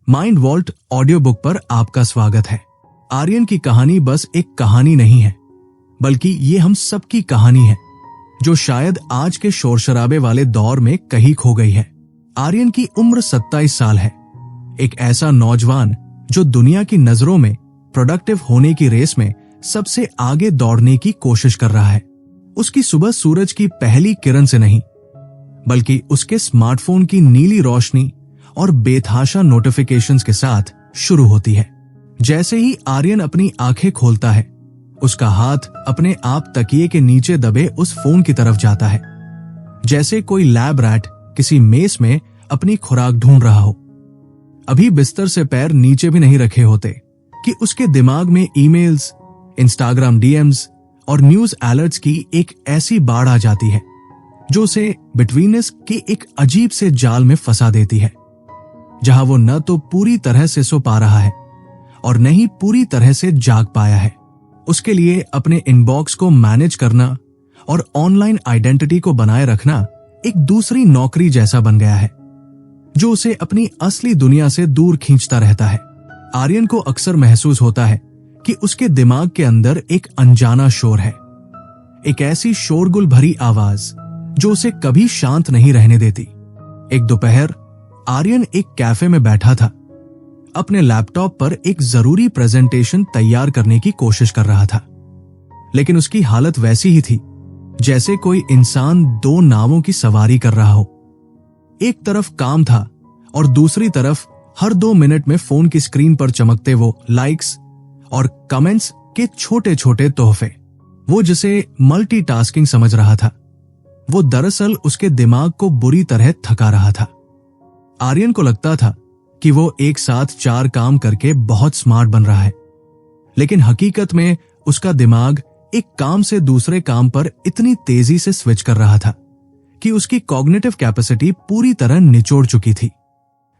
Mind vault audio book पर आपका स्वागत है। आर्यन की कहानी बस एक कहानी नहीं है, बल्कि ये हम सबकी कहानी है, जो शायद आज के शोर शराबे वाले दौर में कहीं खो गई है। आर्यन की उम्र 27 साल है। एक ऐसा नौजवान जो दुनिया की नजरों में प्रोडक्टिव होने की रेस में सबसे आगे दौड़ने की कोशिश कर रहा है। उसकी सुबह सूरज की पहली किरण से नहीं, बल्कि उसके स्मार्टफोन की नीली रोशनी और बेतहाशा नोटिफिकेशंस के साथ शुरू होती है। जैसे ही आर्यन अपनी आंखें खोलता है, उसका हाथ अपने आप तकिए के नीचे दबे उस फोन की तरफ जाता है, जैसे कोई लैब रैट किसी मेस में अपनी खुराक ढूंढ रहा हो। अभी बिस्तर से पैर नीचे भी नहीं रखे होते कि उसके दिमाग में ईमेल्स, इंस्टाग्राम डीएम्स और न्यूज अलर्ट्स की एक ऐसी बाढ़ आ जाती है जो उसे बिटवीनस के एक अजीब से जाल में फंसा देती है, जहां वो न तो पूरी तरह से सो पा रहा है और न ही पूरी तरह से जाग पाया है। उसके लिए अपने इनबॉक्स को मैनेज करना और ऑनलाइन आइडेंटिटी को बनाए रखना एक दूसरी नौकरी जैसा बन गया है, जो उसे अपनी असली दुनिया से दूर खींचता रहता है। आर्यन को अक्सर महसूस होता है कि उसके दिमाग के अंदर एक अनजाना शोर है, एक ऐसी शोरगुल भरी आवाज जो उसे कभी शांत नहीं रहने देती। एक दोपहर आर्यन एक कैफे में बैठा था, अपने लैपटॉप पर एक जरूरी प्रेजेंटेशन तैयार करने की कोशिश कर रहा था, लेकिन उसकी हालत वैसी ही थी जैसे कोई इंसान दो नावों की सवारी कर रहा हो। एक तरफ काम था और दूसरी तरफ हर 2 मिनट में फोन की स्क्रीन पर चमकते वो लाइक्स और कमेंट्स के छोटे छोटे तोहफे। वो जिसे मल्टीटास्किंग समझ रहा था, वो दरअसल उसके दिमाग को बुरी तरह थका रहा था। आर्यन को लगता था कि वो एक साथ 4 काम करके बहुत स्मार्ट बन रहा है, लेकिन हकीकत में उसका दिमाग एक काम से दूसरे काम पर इतनी तेजी से स्विच कर रहा था कि उसकी कॉग्निटिव कैपेसिटी पूरी तरह निचोड़ चुकी थी।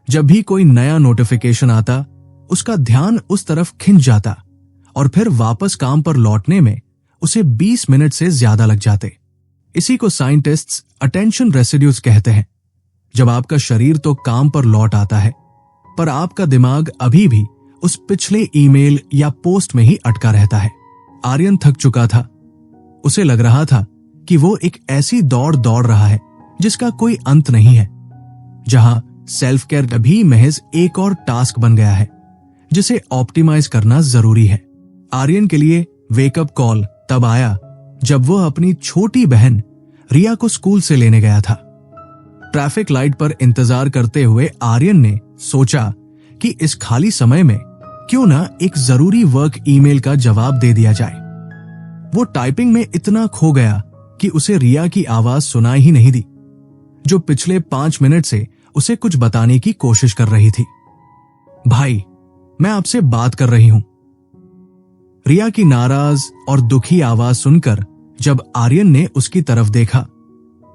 जब भी कोई नया नोटिफिकेशन आता, उसका ध्यान उस तरफ खिंच जाता और फिर वापस काम पर लौटने में उसे 20 मिनट से ज्यादा लग जाते। इसी को साइंटिस्ट्स अटेंशन रेसिड्यूज कहते हैं। जब आपका शरीर तो काम पर लौट आता है, पर आपका दिमाग अभी भी उस पिछले ईमेल या पोस्ट में ही अटका रहता है। आर्यन थक चुका था। उसे लग रहा था कि वो एक ऐसी दौड़ दौड़ रहा है जिसका कोई अंत नहीं है, जहां सेल्फ केयर भी महज एक और टास्क बन गया है जिसे ऑप्टिमाइज करना जरूरी है। आर्यन के लिए वेकअप कॉल तब आया जब वह अपनी छोटी बहन रिया को स्कूल से लेने गया था। ट्रैफिक लाइट पर इंतजार करते हुए आर्यन ने सोचा कि इस खाली समय में क्यों ना एक जरूरी वर्क ईमेल का जवाब दे दिया जाए। वो टाइपिंग में इतना खो गया कि उसे रिया की आवाज सुनाई ही नहीं दी, जो पिछले 5 मिनट से उसे कुछ बताने की कोशिश कर रही थी। भाई, मैं आपसे बात कर रही हूं। रिया की नाराज और दुखी आवाज सुनकर जब आर्यन ने उसकी तरफ देखा,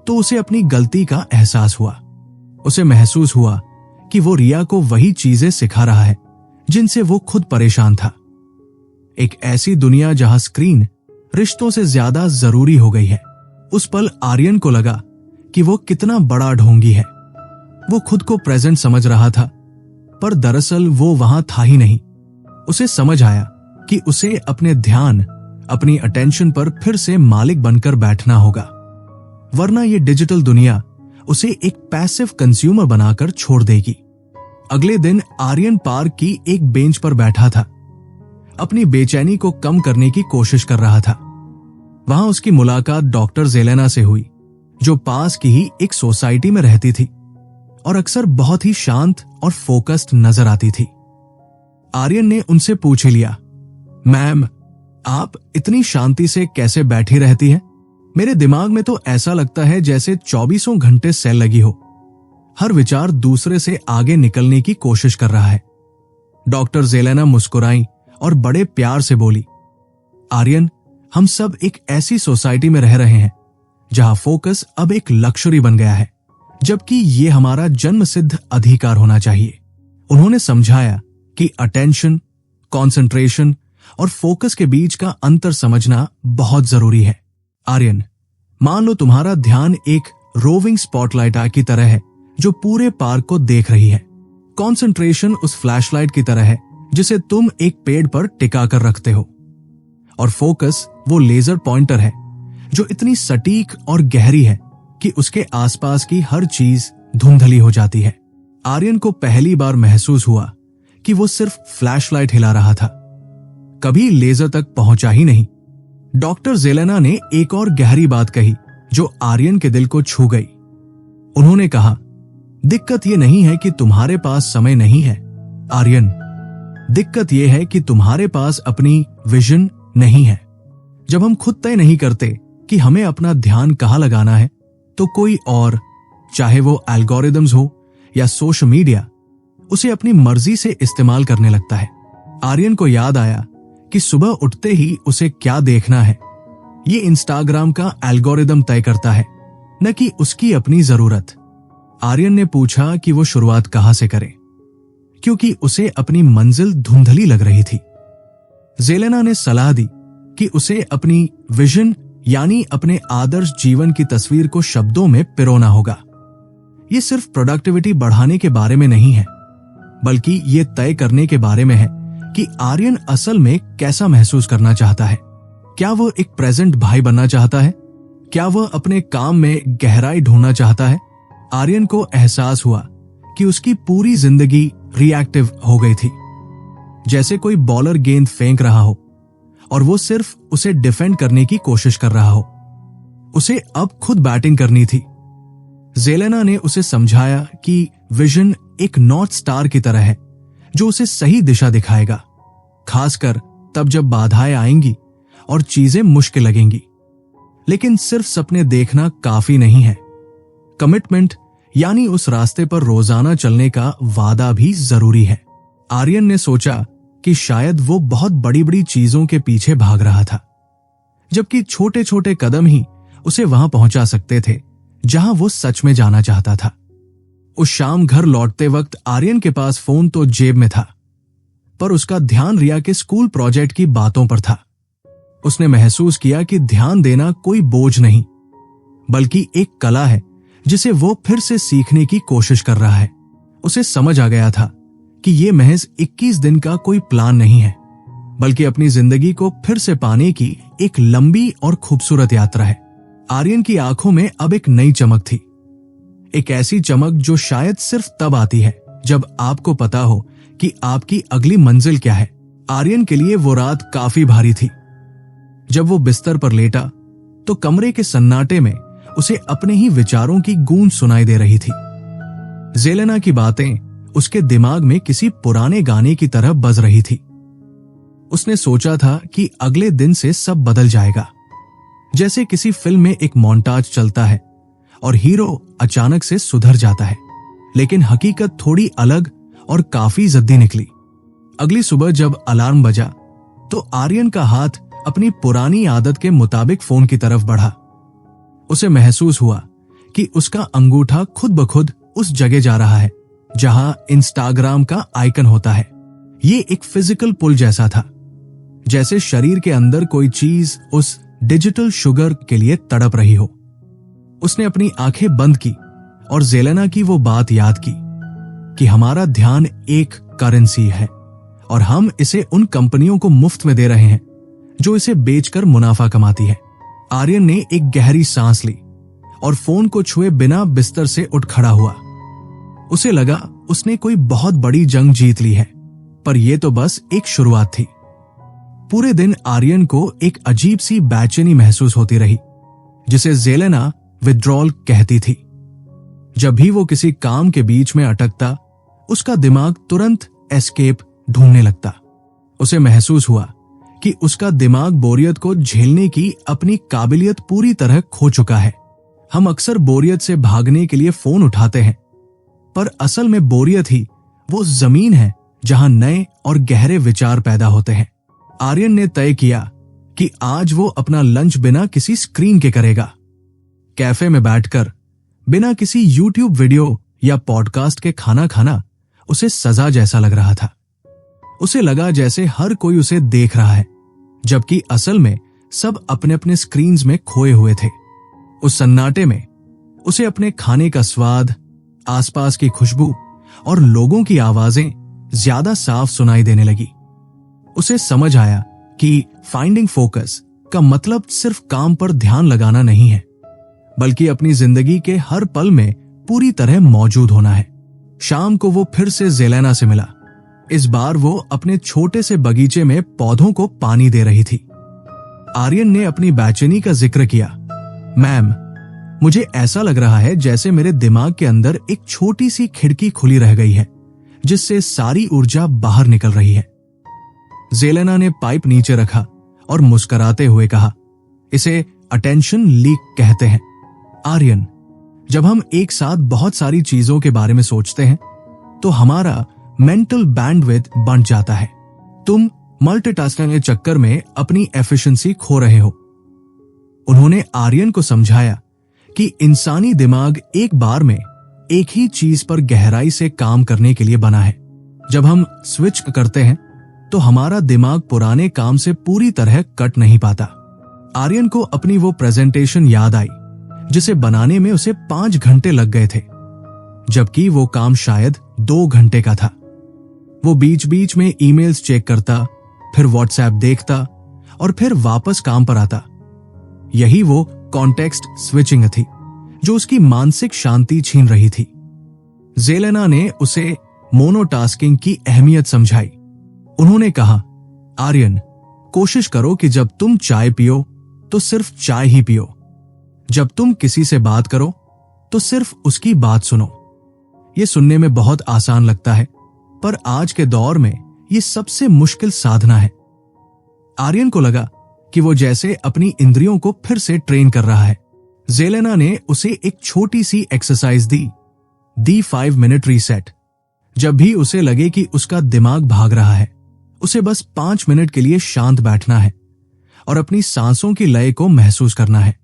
तो उसे अपनी गलती का एहसास हुआ। उसे महसूस हुआ कि वो रिया को वही चीजें सिखा रहा है जिनसे वो खुद परेशान था। एक ऐसी दुनिया जहां स्क्रीन रिश्तों से ज्यादा जरूरी हो गई है। उस पल आर्यन को लगा कि वो कितना बड़ा ढोंगी है। वो खुद को प्रेजेंट समझ रहा था, पर दरअसल वो वहां था ही नहीं। उसे समझ आया कि उसे अपने ध्यान, अपनी अटेंशन पर फिर से मालिक बनकर बैठना होगा, वरना ये डिजिटल दुनिया उसे एक पैसिव कंज्यूमर बनाकर छोड़ देगी। अगले दिन आर्यन पार्क की एक बेंच पर बैठा था, अपनी बेचैनी को कम करने की कोशिश कर रहा था। वहां उसकी मुलाकात डॉक्टर जेलेना से हुई, जो पास की ही एक सोसाइटी में रहती थी और अक्सर बहुत ही शांत और फोकस्ड नजर आती थी। आर्यन ने उनसे पूछ लिया, मैम, आप इतनी शांति से कैसे बैठी रहती हैं? मेरे दिमाग में तो ऐसा लगता है जैसे 24 घंटे सेल लगी हो। हर विचार दूसरे से आगे निकलने की कोशिश कर रहा है। डॉक्टर जेलेना मुस्कुराई और बड़े प्यार से बोली, आर्यन, हम सब एक ऐसी सोसाइटी में रह रहे हैं जहां फोकस अब एक लक्ष्य बन गया है, जबकि ये हमारा जन्मसिद्ध अधिकार होना चाहिए। उन्होंने समझाया कि अटेंशन, कंसंट्रेशन और फोकस के बीच का अंतर समझना बहुत जरूरी है। आर्यन, मान लो तुम्हारा ध्यान एक रोविंग स्पॉटलाइट की तरह है जो पूरे पार्क को देख रही है। कंसंट्रेशन उस फ्लैशलाइट की तरह है जिसे तुम एक पेड़ पर टिका कर रखते हो, और फोकस वो लेजर पॉइंटर है जो इतनी सटीक और गहरी है कि उसके आसपास की हर चीज धुंधली हो जाती है। आर्यन को पहली बार महसूस हुआ कि वो सिर्फ फ्लैशलाइट हिला रहा था, कभी लेजर तक पहुंचा ही नहीं। डॉक्टर जेलेना ने एक और गहरी बात कही जो आर्यन के दिल को छू गई। उन्होंने कहा, दिक्कत यह नहीं है कि तुम्हारे पास समय नहीं है आर्यन, दिक्कत यह है कि तुम्हारे पास अपनी विजन नहीं है। जब हम खुद तय नहीं करते कि हमें अपना ध्यान कहां लगाना है, तो कोई और, चाहे वो एल्गोरिदम्स हो या सोशल मीडिया, उसे अपनी मर्जी से इस्तेमाल करने लगता है। आर्यन को याद आया कि सुबह उठते ही उसे क्या देखना है, ये इंस्टाग्राम का एल्गोरिदम तय करता है, न कि उसकी अपनी जरूरत। आर्यन ने पूछा कि वो शुरुआत कहां से करे, क्योंकि उसे अपनी मंजिल धुंधली लग रही थी। जेलेना ने सलाह दी कि उसे अपनी विजन यानी अपने आदर्श जीवन की तस्वीर को शब्दों में पिरोना होगा। ये सिर्फ प्रोडक्टिविटी बढ़ाने के बारे में नहीं है, बल्कि ये तय करने के बारे में है कि आर्यन असल में कैसा महसूस करना चाहता है। क्या वो एक प्रेजेंट भाई बनना चाहता है? क्या वह अपने काम में गहराई ढूंढना चाहता है? आर्यन को एहसास हुआ कि उसकी पूरी जिंदगी रिएक्टिव हो गई थी, जैसे कोई बॉलर गेंद फेंक रहा हो और वो सिर्फ उसे डिफेंड करने की कोशिश कर रहा हो। उसे अब खुद बैटिंग करनी थी। जेलेना ने उसे समझाया कि विजन एक नॉर्थ स्टार की तरह है जो उसे सही दिशा दिखाएगा, खासकर तब जब बाधाएं आएंगी और चीजें मुश्किल लगेंगी। लेकिन सिर्फ सपने देखना काफी नहीं है, कमिटमेंट यानी उस रास्ते पर रोजाना चलने का वादा भी जरूरी है। आर्यन ने सोचा कि शायद वो बहुत बड़ी बड़ी चीजों के पीछे भाग रहा था, जबकि छोटे छोटे कदम ही उसे वहां पहुंचा सकते थे जहां वो सच में जाना चाहता था। उस शाम घर लौटते वक्त आर्यन के पास फोन तो जेब में था, पर उसका ध्यान रिया के स्कूल प्रोजेक्ट की बातों पर था। उसने महसूस किया कि ध्यान देना कोई बोझ नहीं, बल्कि एक कला है जिसे वो फिर से सीखने की कोशिश कर रहा है। उसे समझ आ गया था कि ये महज 21 दिन का कोई प्लान नहीं है, बल्कि अपनी जिंदगी को फिर से पाने की एक लंबी और खूबसूरत यात्रा है। आर्यन की आंखों में अब एक नई चमक थी, एक ऐसी चमक जो शायद सिर्फ तब आती है जब आपको पता हो कि आपकी अगली मंजिल क्या है। आर्यन के लिए वो रात काफी भारी थी। जब वो बिस्तर पर लेटा तो कमरे के सन्नाटे में उसे अपने ही विचारों की गूंज सुनाई दे रही थी। जेलेना की बातें उसके दिमाग में किसी पुराने गाने की तरह बज रही थी। उसने सोचा था कि अगले दिन से सब बदल जाएगा, जैसे किसी फिल्म में एक मोन्टाज चलता है और हीरो अचानक से सुधर जाता है। लेकिन हकीकत थोड़ी अलग और काफी जद्दी निकली। अगली सुबह जब अलार्म बजा तो आर्यन का हाथ अपनी पुरानी आदत के मुताबिक फोन की तरफ बढ़ा। उसे महसूस हुआ कि उसका अंगूठा खुद ब खुद उस जगह जा रहा है जहां इंस्टाग्राम का आइकन होता है। ये एक फिजिकल पुल जैसा था, जैसे शरीर के अंदर कोई चीज उस डिजिटल शुगर के लिए तड़प रही हो। उसने अपनी आंखें बंद की और जेलेना की वो बात याद की कि हमारा ध्यान एक करेंसी है और हम इसे उन कंपनियों को मुफ्त में दे रहे हैं जो इसे बेचकर मुनाफा कमाती है। आर्यन ने एक गहरी सांस ली और फोन को छुए बिना बिस्तर से उठ खड़ा हुआ। उसे लगा उसने कोई बहुत बड़ी जंग जीत ली है, पर यह तो बस एक शुरुआत थी। पूरे दिन आर्यन को एक अजीब सी बेचैनी महसूस होती रही, जिसे जेलेना विड्रॉल कहती थी। जब भी वो किसी काम के बीच में अटकता, उसका दिमाग तुरंत एस्केप ढूंढने लगता। उसे महसूस हुआ कि उसका दिमाग बोरियत को झेलने की अपनी काबिलियत पूरी तरह खो चुका है। हम अक्सर बोरियत से भागने के लिए फोन उठाते हैं, पर असल में बोरियत ही वो जमीन है जहां नए और गहरे विचार पैदा होते हैं। आर्यन ने तय किया कि आज वो अपना लंच बिना किसी स्क्रीन के करेगा। कैफे में बैठकर बिना किसी यूट्यूब वीडियो या पॉडकास्ट के खाना खाना उसे सजा जैसा लग रहा था। उसे लगा जैसे हर कोई उसे देख रहा है, जबकि असल में सब अपने अपने स्क्रीन्स में खोए हुए थे। उस सन्नाटे में उसे अपने खाने का स्वाद, आसपास की खुशबू और लोगों की आवाजें ज्यादा साफ सुनाई देने लगी। उसे समझ आया कि फाइंडिंग फोकस का मतलब सिर्फ काम पर ध्यान लगाना नहीं है, बल्कि अपनी जिंदगी के हर पल में पूरी तरह मौजूद होना है। शाम को वो फिर से जेलेना से मिला। इस बार वो अपने छोटे से बगीचे में पौधों को पानी दे रही थी। आर्यन ने अपनी बेचैनी का जिक्र किया। मैम, मुझे ऐसा लग रहा है जैसे मेरे दिमाग के अंदर एक छोटी सी खिड़की खुली रह गई है, जिससे सारी ऊर्जा बाहर निकल रही है। जेलेना ने पाइप नीचे रखा और मुस्कुराते हुए कहा, इसे अटेंशन लीक कहते हैं। आर्यन, जब हम एक साथ बहुत सारी चीजों के बारे में सोचते हैं तो हमारा मेंटल बैंडविड्थ बढ़ जाता है। तुम मल्टीटास्किंग के चक्कर में अपनी एफिशिएंसी खो रहे हो। उन्होंने आर्यन को समझाया कि इंसानी दिमाग एक बार में एक ही चीज पर गहराई से काम करने के लिए बना है। जब हम स्विच करते हैं तो हमारा दिमाग पुराने काम से पूरी तरह कट नहीं पाता। आर्यन को अपनी वो प्रेजेंटेशन याद आई जिसे बनाने में उसे 5 घंटे लग गए थे, जबकि वो काम शायद 2 घंटे का था। वो बीच बीच में ईमेल्स चेक करता, फिर व्हाट्सएप देखता और फिर वापस काम पर आता। यही वो कॉन्टेक्स्ट स्विचिंग थी जो उसकी मानसिक शांति छीन रही थी। जेलेना ने उसे मोनोटास्किंग की अहमियत समझाई। उन्होंने कहा, आर्यन, कोशिश करो कि जब तुम चाय पियो तो सिर्फ चाय ही पियो। जब तुम किसी से बात करो तो सिर्फ उसकी बात सुनो। ये सुनने में बहुत आसान लगता है, पर आज के दौर में ये सबसे मुश्किल साधना है। आर्यन को लगा कि वो जैसे अपनी इंद्रियों को फिर से ट्रेन कर रहा है। जेलेना ने उसे एक छोटी सी एक्सरसाइज दी 5 मिनट रीसेट। जब भी उसे लगे कि उसका दिमाग भाग रहा है, उसे बस 5 मिनट के लिए शांत बैठना है और अपनी सांसों की लय को महसूस करना है,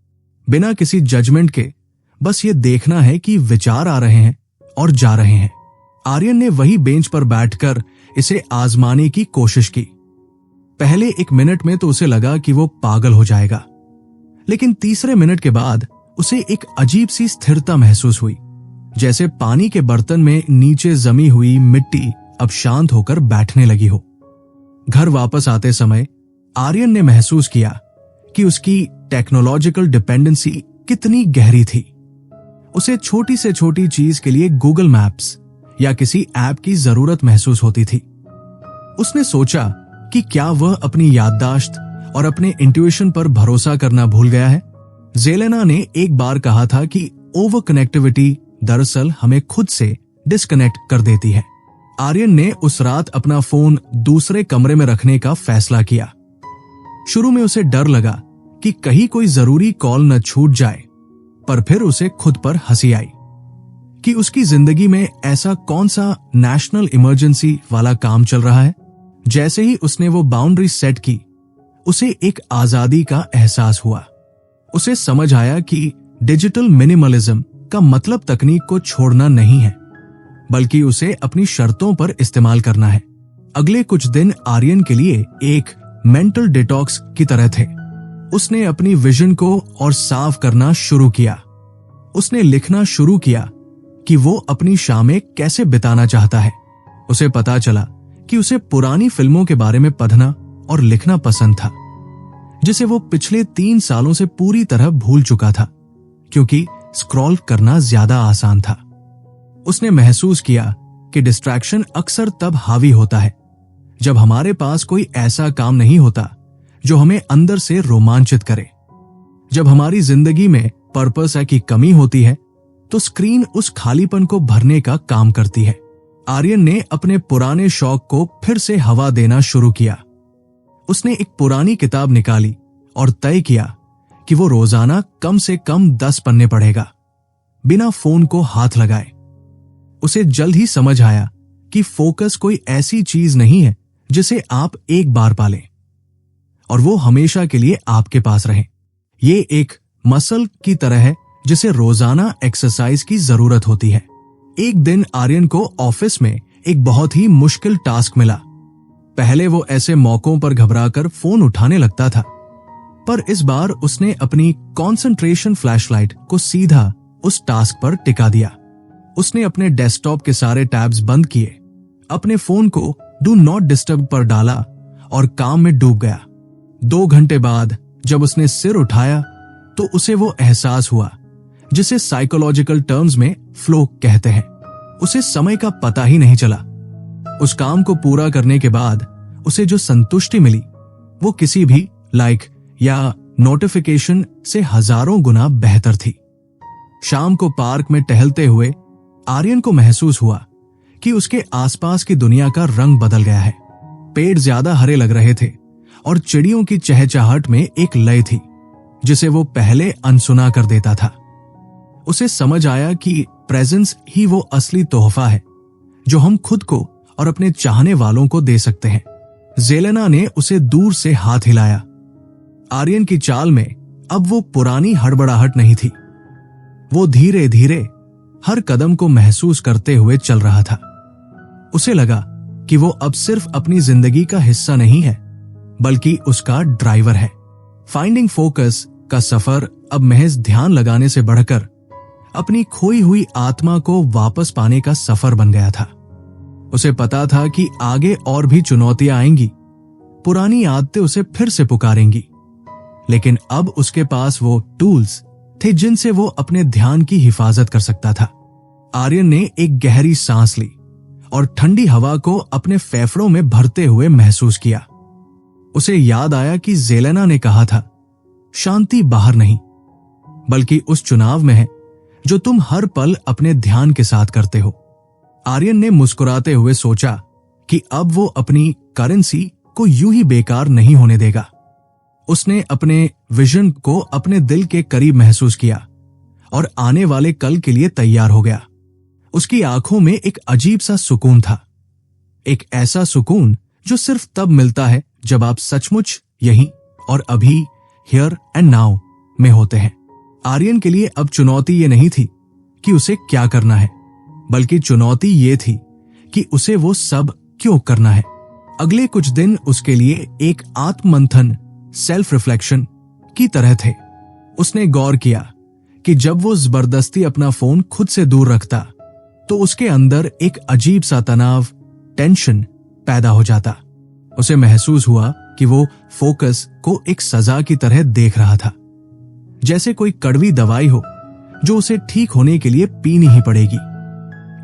बिना किसी जजमेंट के। बस ये देखना है कि विचार आ रहे हैं और जा रहे हैं। आर्यन ने वही बेंच पर बैठकर इसे आजमाने की कोशिश की। पहले 1 मिनट में तो उसे लगा कि वो पागल हो जाएगा, लेकिन तीसरे मिनट के बाद उसे एक अजीब सी स्थिरता महसूस हुई, जैसे पानी के बर्तन में नीचे जमी हुई मिट्टी अब शांत होकर बैठने लगी हो। घर वापस आते समय आर्यन ने महसूस किया कि उसकी टेक्नोलॉजिकल डिपेंडेंसी कितनी गहरी थी। उसे छोटी से छोटी चीज के लिए गूगल मैप्स या किसी ऐप की जरूरत महसूस होती थी। उसने सोचा कि क्या वह अपनी याददाश्त और अपने इंट्यूशन पर भरोसा करना भूल गया है। जेलेना ने एक बार कहा था कि ओवर कनेक्टिविटी दरअसल हमें खुद से डिस्कनेक्ट कर देती है। आर्यन ने उस रात अपना फोन दूसरे कमरे में रखने का फैसला किया। शुरू में उसे डर लगा कि कहीं कोई जरूरी कॉल न छूट जाए, पर फिर उसे खुद पर हंसी आई कि उसकी जिंदगी में ऐसा कौन सा नेशनल इमरजेंसी वाला काम चल रहा है। जैसे ही उसने वो बाउंड्री सेट की, उसे एक आजादी का एहसास हुआ। उसे समझ आया कि डिजिटल मिनिमलिज्म का मतलब तकनीक को छोड़ना नहीं है, बल्कि उसे अपनी शर्तों पर इस्तेमाल करना है। अगले कुछ दिन आर्यन के लिए एक मेंटल डिटॉक्स की तरह थे। उसने अपनी विजन को और साफ करना शुरू किया। उसने लिखना शुरू किया कि वो अपनी शामें कैसे बिताना चाहता है। उसे पता चला कि उसे पुरानी फिल्मों के बारे में पढ़ना और लिखना पसंद था, जिसे वो पिछले 3 सालों से पूरी तरह भूल चुका था, क्योंकि स्क्रॉल करना ज्यादा आसान था। उसने महसूस किया कि डिस्ट्रैक्शन अक्सर तब हावी होता है जब हमारे पास कोई ऐसा काम नहीं होता जो हमें अंदर से रोमांचित करे। जब हमारी जिंदगी में पर्पस की कमी होती है तो स्क्रीन उस खालीपन को भरने का काम करती है। आर्यन ने अपने पुराने शौक को फिर से हवा देना शुरू किया। उसने एक पुरानी किताब निकाली और तय किया कि वो रोजाना कम से कम 10 पन्ने पढ़ेगा, बिना फोन को हाथ लगाए। उसे जल्द ही समझ आया कि फोकस कोई ऐसी चीज नहीं है जिसे आप एक बार पालें और वो हमेशा के लिए आपके पास रहे। ये एक मसल की तरह है जिसे रोजाना एक्सरसाइज की जरूरत होती है। एक दिन आर्यन को ऑफिस में एक बहुत ही मुश्किल टास्क मिला। पहले वो ऐसे मौकों पर घबराकर फोन उठाने लगता था, पर इस बार उसने अपनी कंसंट्रेशन फ्लैशलाइट को सीधा उस टास्क पर टिका दिया। उसने अपने डेस्कटॉप के सारे टैब्स बंद किए, अपने फोन को डू नॉट डिस्टर्ब पर डाला और काम में डूब गया। 2 घंटे बाद जब उसने सिर उठाया तो उसे वो एहसास हुआ जिसे साइकोलॉजिकल टर्म्स में फ्लो कहते हैं। उसे समय का पता ही नहीं चला। उस काम को पूरा करने के बाद उसे जो संतुष्टि मिली वो किसी भी लाइक या नोटिफिकेशन से हजारों गुना बेहतर थी। शाम को पार्क में टहलते हुए आर्यन को महसूस हुआ कि उसके आसपास की दुनिया का रंग बदल गया है। पेड़ ज्यादा हरे लग रहे थे और चिड़ियों की चहचहाहट में एक लय थी जिसे वो पहले अनसुना कर देता था। उसे समझ आया कि प्रेजेंस ही वो असली तोहफा है जो हम खुद को और अपने चाहने वालों को दे सकते हैं। जेलेना ने उसे दूर से हाथ हिलाया। आर्यन की चाल में अब वो पुरानी हड़बड़ाहट नहीं थी। वो धीरे धीरे हर कदम को महसूस करते हुए चल रहा था। उसे लगा कि वो अब सिर्फ अपनी जिंदगी का हिस्सा नहीं है बल्कि उसका ड्राइवर है। फाइंडिंग फोकस का सफर अब महज ध्यान लगाने से बढ़कर अपनी खोई हुई आत्मा को वापस पाने का सफर बन गया था। उसे पता था कि आगे और भी चुनौतियां आएंगी, पुरानी आदतें उसे फिर से पुकारेंगी, लेकिन अब उसके पास वो टूल्स थे जिनसे वो अपने ध्यान की हिफाजत कर सकता था। आर्यन ने एक गहरी सांस ली और ठंडी हवा को अपने फेफड़ों में भरते हुए महसूस किया। उसे याद आया कि जेलेना ने कहा था, शांति बाहर नहीं बल्कि उस चुनाव में है जो तुम हर पल अपने ध्यान के साथ करते हो। आर्यन ने मुस्कुराते हुए सोचा कि अब वो अपनी करेंसी को यूं ही बेकार नहीं होने देगा। उसने अपने विजन को अपने दिल के करीब महसूस किया और आने वाले कल के लिए तैयार हो गया। उसकी आंखों में एक अजीब सा सुकून था, एक ऐसा सुकून जो सिर्फ तब मिलता है जब आप सचमुच यहीं और अभी हियर एंड नाउ में होते हैं। आर्यन के लिए अब चुनौती ये नहीं थी कि उसे क्या करना है, बल्कि चुनौती ये थी कि उसे वो सब क्यों करना है। अगले कुछ दिन उसके लिए एक आत्ममंथन, सेल्फ रिफ्लेक्शन की तरह थे। उसने गौर किया कि जब वो जबरदस्ती अपना फोन खुद से दूर रखता तो उसके अंदर एक अजीब सा तनाव, टेंशन पैदा हो जाता। उसे महसूस हुआ कि वो फोकस को एक सजा की तरह देख रहा था, जैसे कोई कड़वी दवाई हो जो उसे ठीक होने के लिए पीनी ही पड़ेगी।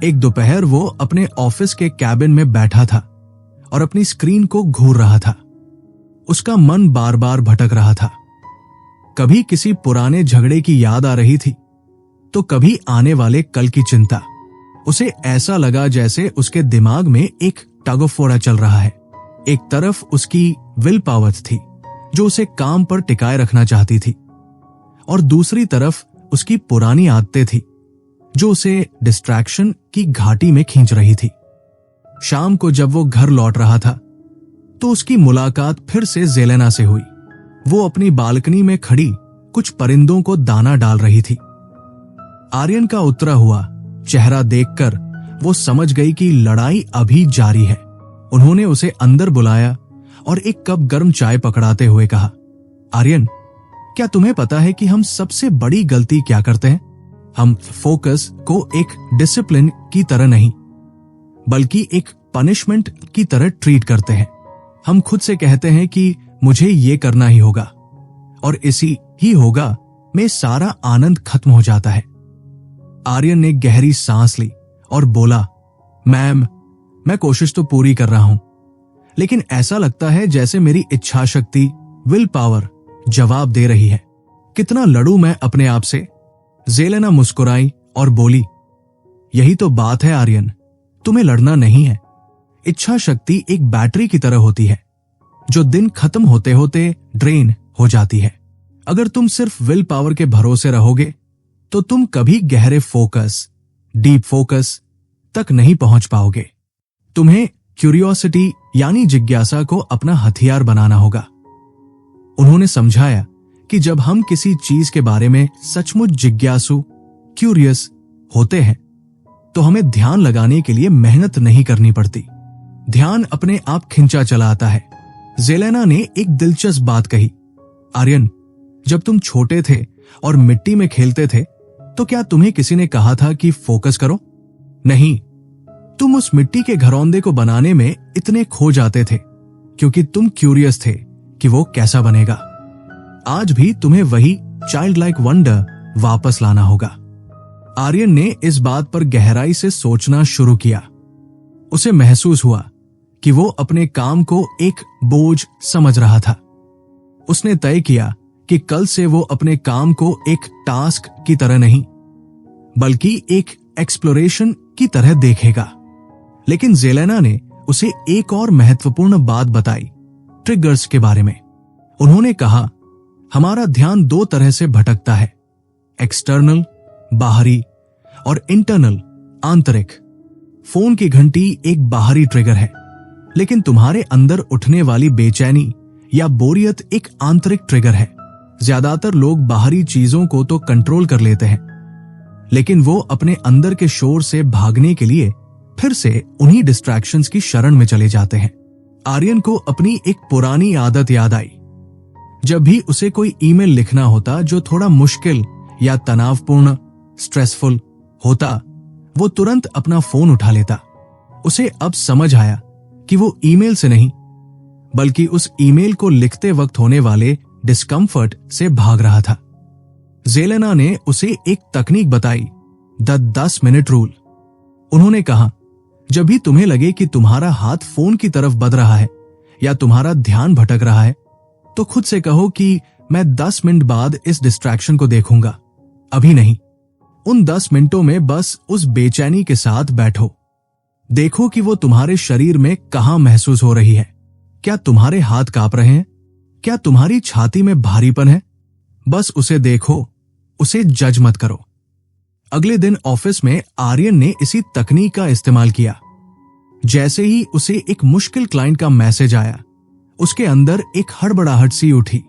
एक दोपहर वो अपने ऑफिस के कैबिन में बैठा था और अपनी स्क्रीन को घूर रहा था। उसका मन बार बार भटक रहा था। कभी किसी पुराने झगड़े की याद आ रही थी तो कभी आने वाले कल की चिंता। उसे ऐसा लगा जैसे उसके दिमाग में एक टग ऑफ वॉर चल रहा है। एक तरफ उसकी विल पावर थी जो उसे काम पर टिकाए रखना चाहती थी और दूसरी तरफ उसकी पुरानी आदतें थी जो उसे डिस्ट्रैक्शन की घाटी में खींच रही थी। शाम को जब वो घर लौट रहा था तो उसकी मुलाकात फिर से जेलेना से हुई। वो अपनी बालकनी में खड़ी कुछ परिंदों को दाना डाल रही थी। आर्यन का उतरा हुआ चेहरा देखकर वो समझ गई कि लड़ाई अभी जारी है। उन्होंने उसे अंदर बुलाया और एक कप गर्म चाय पकड़ाते हुए कहा, आर्यन, क्या तुम्हें पता है कि हम सबसे बड़ी गलती क्या करते हैं? हम फोकस को एक डिसिप्लिन की तरह नहीं बल्कि एक पनिशमेंट की तरह ट्रीट करते हैं। हम खुद से कहते हैं कि मुझे ये करना ही होगा और इसी ही होगा में सारा आनंद खत्म हो जाता है। आर्यन ने गहरी सांस ली और बोला, मैम, मैं कोशिश तो पूरी कर रहा हूं, लेकिन ऐसा लगता है जैसे मेरी इच्छा शक्ति, विल पावर जवाब दे रही है। कितना लड़ूं मैं अपने आप से? जेलेना मुस्कुराई और बोली, यही तो बात है आर्यन, तुम्हें लड़ना नहीं है। इच्छा शक्ति एक बैटरी की तरह होती है जो दिन खत्म होते होते ड्रेन हो जाती है। अगर तुम सिर्फ विल पावर के भरोसे रहोगे तो तुम कभी गहरे फोकस, डीप फोकस तक नहीं पहुंच पाओगे। तुम्हें क्यूरियोसिटी यानी जिज्ञासा को अपना हथियार बनाना होगा। उन्होंने समझाया कि जब हम किसी चीज के बारे में सचमुच जिज्ञासु, क्यूरियस होते हैं तो हमें ध्यान लगाने के लिए मेहनत नहीं करनी पड़ती। ध्यान अपने आप खिंचा चला आता है। जेलेना ने एक दिलचस्प बात कही, आर्यन, जब तुम छोटे थे और मिट्टी में खेलते थे तो क्या तुम्हें किसी ने कहा था कि फोकस करो? नहीं, तुम उस मिट्टी के घरौंदे को बनाने में इतने खो जाते थे क्योंकि तुम क्यूरियस थे कि वो कैसा बनेगा। आज भी तुम्हें वही चाइल्ड लाइक वंडर वापस लाना होगा। आर्यन ने इस बात पर गहराई से सोचना शुरू किया। उसे महसूस हुआ कि वो अपने काम को एक बोझ समझ रहा था। उसने तय किया कि कल से वो अपने काम को एक टास्क की तरह नहीं बल्कि एक एक्सप्लोरेशन की तरह देखेगा। लेकिन जेलेना ने उसे एक और महत्वपूर्ण बात बताई, ट्रिगर्स के बारे में। उन्होंने कहा, हमारा ध्यान दो तरह से भटकता है, एक्सटर्नल बाहरी और इंटरनल आंतरिक। फोन की घंटी एक बाहरी ट्रिगर है, लेकिन तुम्हारे अंदर उठने वाली बेचैनी या बोरियत एक आंतरिक ट्रिगर है। ज्यादातर लोग बाहरी चीजों को तो कंट्रोल कर लेते हैं, लेकिन वो अपने अंदर के शोर से भागने के लिए फिर से उन्हीं डिस्ट्रैक्शंस की शरण में चले जाते हैं। आर्यन को अपनी एक पुरानी आदत याद आई। जब भी उसे कोई ईमेल लिखना होता जो थोड़ा मुश्किल या तनावपूर्ण, स्ट्रेसफुल होता, वो तुरंत अपना फोन उठा लेता। उसे अब समझ आया कि वो ईमेल से नहीं बल्कि उस ईमेल को लिखते वक्त होने वाले डिस्कम्फर्ट से भाग रहा था। जेलेना ने उसे एक तकनीक बताई, द 10 मिनट रूल। उन्होंने कहा, जब भी तुम्हें लगे कि तुम्हारा हाथ फोन की तरफ बढ़ रहा है या तुम्हारा ध्यान भटक रहा है, तो खुद से कहो कि मैं 10 मिनट बाद इस डिस्ट्रैक्शन को देखूंगा, अभी नहीं। उन 10 मिनटों में बस उस बेचैनी के साथ बैठो। देखो कि वो तुम्हारे शरीर में कहां महसूस हो रही है। क्या तुम्हारे हाथ कांप रहे हैं? क्या तुम्हारी छाती में भारीपन है? बस उसे देखो, उसे जज मत करो। अगले दिन ऑफिस में आर्यन ने इसी तकनीक का इस्तेमाल किया। जैसे ही उसे एक मुश्किल क्लाइंट का मैसेज आया, उसके अंदर एक हड़बड़ाहट सी उठी।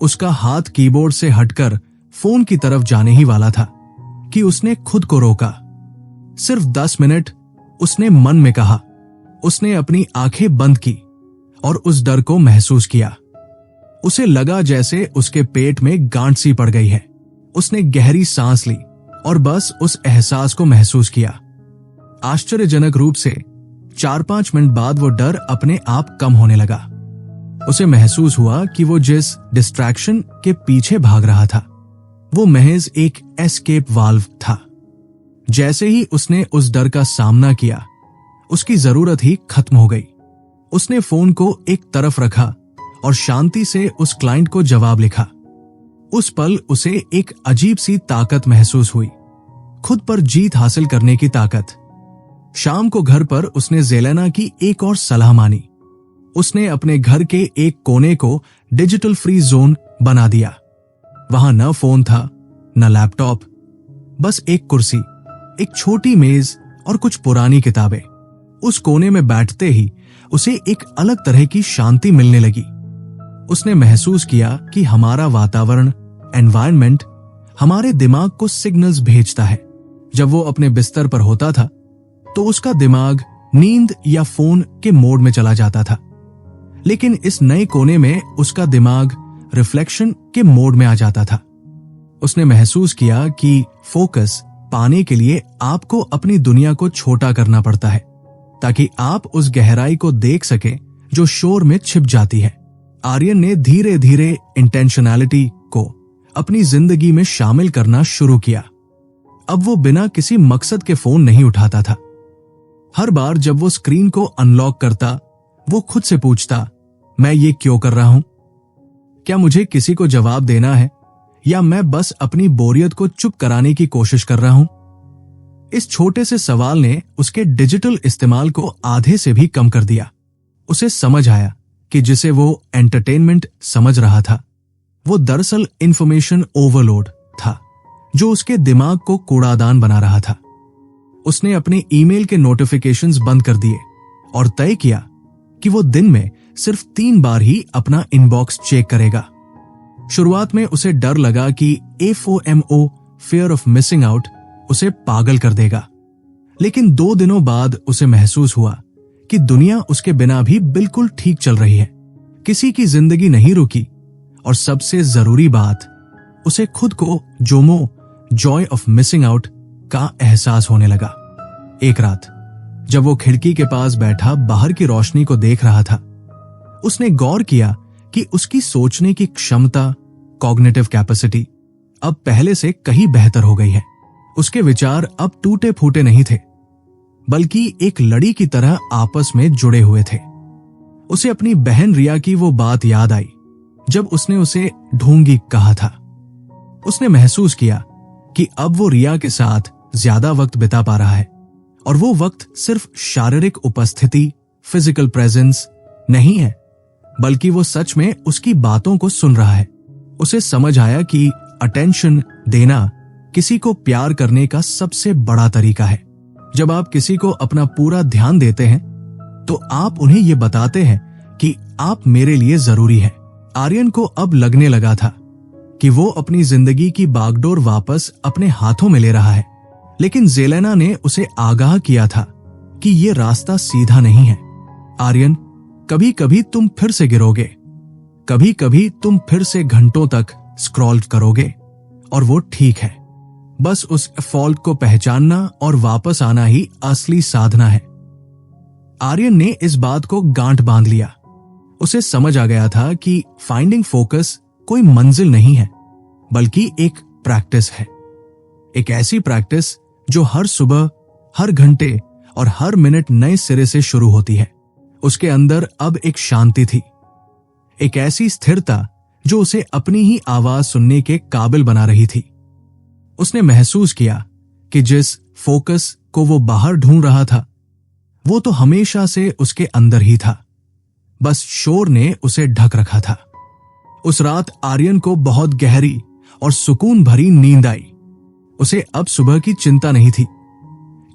उसका हाथ कीबोर्ड से हटकर फोन की तरफ जाने ही वाला था कि उसने खुद को रोका। सिर्फ 10 मिनट, उसने मन में कहा। उसने अपनी आंखें बंद की और उस डर को महसूस किया। उसे लगा जैसे उसके पेट में गांठ सी पड़ गई है। उसने गहरी सांस ली और बस उस एहसास को महसूस किया। आश्चर्यजनक रूप से 4-5 मिनट बाद वो डर अपने आप कम होने लगा। उसे महसूस हुआ कि वो जिस डिस्ट्रैक्शन के पीछे भाग रहा था, वो महज एक एस्केप वाल्व था। जैसे ही उसने उस डर का सामना किया, उसकी जरूरत ही खत्म हो गई। उसने फोन को एक तरफ रखा और शांति से उस क्लाइंट को जवाब लिखा। उस पल उसे एक अजीब सी ताकत महसूस हुई, खुद पर जीत हासिल करने की ताकत। शाम को घर पर उसने जेलेना की एक और सलाह मानी। उसने अपने घर के एक कोने को डिजिटल फ्री जोन बना दिया। वहां न फोन था, न लैपटॉप, बस एक कुर्सी, एक छोटी मेज और कुछ पुरानी किताबें। उस कोने में बैठते ही उसे एक अलग तरह की शांति मिलने लगी। उसने महसूस किया कि हमारा वातावरण, एनवायरनमेंट, हमारे दिमाग को सिग्नल्स भेजता है। जब वो अपने बिस्तर पर होता था, तो उसका दिमाग नींद या फोन के मोड में चला जाता था। लेकिन इस नए कोने में उसका दिमाग रिफ्लेक्शन के मोड में आ जाता था। उसने महसूस किया कि फोकस पाने के लिए आपको अपनी दुनिया को छोटा करना पड़ता है, ताकि आप उस गहराई को देख सकें जो शोर में छिप जाती है। आर्यन ने धीरे धीरे इंटेंशनैलिटी को अपनी जिंदगी में शामिल करना शुरू किया। अब वो बिना किसी मकसद के फोन नहीं उठाता था। हर बार जब वो स्क्रीन को अनलॉक करता, वो खुद से पूछता, मैं ये क्यों कर रहा हूं? क्या मुझे किसी को जवाब देना है या मैं बस अपनी बोरियत को चुप कराने की कोशिश कर रहा हूं? इस छोटे से सवाल ने उसके डिजिटल इस्तेमाल को आधे से भी कम कर दिया। उसे समझ आया कि जिसे वो एंटरटेनमेंट समझ रहा था, वो दरअसल इंफॉर्मेशन ओवरलोड था जो उसके दिमाग को कूड़ादान बना रहा था। उसने अपने ईमेल के नोटिफिकेशंस बंद कर दिए और तय किया कि वो दिन में सिर्फ 3 बार ही अपना इनबॉक्स चेक करेगा। शुरुआत में उसे डर लगा कि FOMO, fear of missing out, उसे पागल कर देगा। लेकिन 2 दिनों बाद उसे महसूस हुआ कि दुनिया उसके बिना भी बिल्कुल ठीक चल रही है। किसी की जिंदगी नहीं रुकी और सबसे जरूरी बात, उसे खुद को जॉय ऑफ मिसिंग आउट का एहसास होने लगा। एक रात जब वो खिड़की के पास बैठा बाहर की रोशनी को देख रहा था, उसने गौर किया कि उसकी सोचने की क्षमता, कॉग्निटिव कैपेसिटी अब पहले से कहीं बेहतर हो गई है। उसके विचार अब टूटे फूटे नहीं थे, बल्कि एक लड़ी की तरह आपस में जुड़े हुए थे। उसे अपनी बहन रिया की वो बात याद आई जब उसने उसे ढोंगी कहा था। उसने महसूस किया कि अब वो रिया के साथ ज्यादा वक्त बिता पा रहा है, और वो वक्त सिर्फ शारीरिक उपस्थिति, फिजिकल प्रेजेंस नहीं है, बल्कि वो सच में उसकी बातों को सुन रहा है। उसे समझ आया कि अटेंशन देना किसी को प्यार करने का सबसे बड़ा तरीका है। जब आप किसी को अपना पूरा ध्यान देते हैं तो आप उन्हें ये बताते हैं कि आप मेरे लिए जरूरी है। आर्यन को अब लगने लगा था कि वो अपनी जिंदगी की बागडोर वापस अपने हाथों में ले रहा है, लेकिन जेलेना ने उसे आगाह किया था कि ये रास्ता सीधा नहीं है। आर्यन, कभी कभी तुम फिर से गिरोगे, कभी कभी तुम फिर से घंटों तक स्क्रॉल करोगे, और वो ठीक है। बस उस फॉल्ट को पहचानना और वापस आना ही असली साधना है। आर्यन ने इस बात को गांठ बांध लिया। उसे समझ आ गया था कि फाइंडिंग फोकस कोई मंजिल नहीं है, बल्कि एक प्रैक्टिस है। एक ऐसी प्रैक्टिस जो हर सुबह, हर घंटे और हर मिनट नए सिरे से शुरू होती है। उसके अंदर अब एक शांति थी, एक ऐसी स्थिरता जो उसे अपनी ही आवाज सुनने के काबिल बना रही थी। उसने महसूस किया कि जिस फोकस को वो बाहर ढूंढ रहा था, वो तो हमेशा से उसके अंदर ही था, बस शोर ने उसे ढक रखा था। उस रात आर्यन को बहुत गहरी और सुकून भरी नींद आई। उसे अब सुबह की चिंता नहीं थी,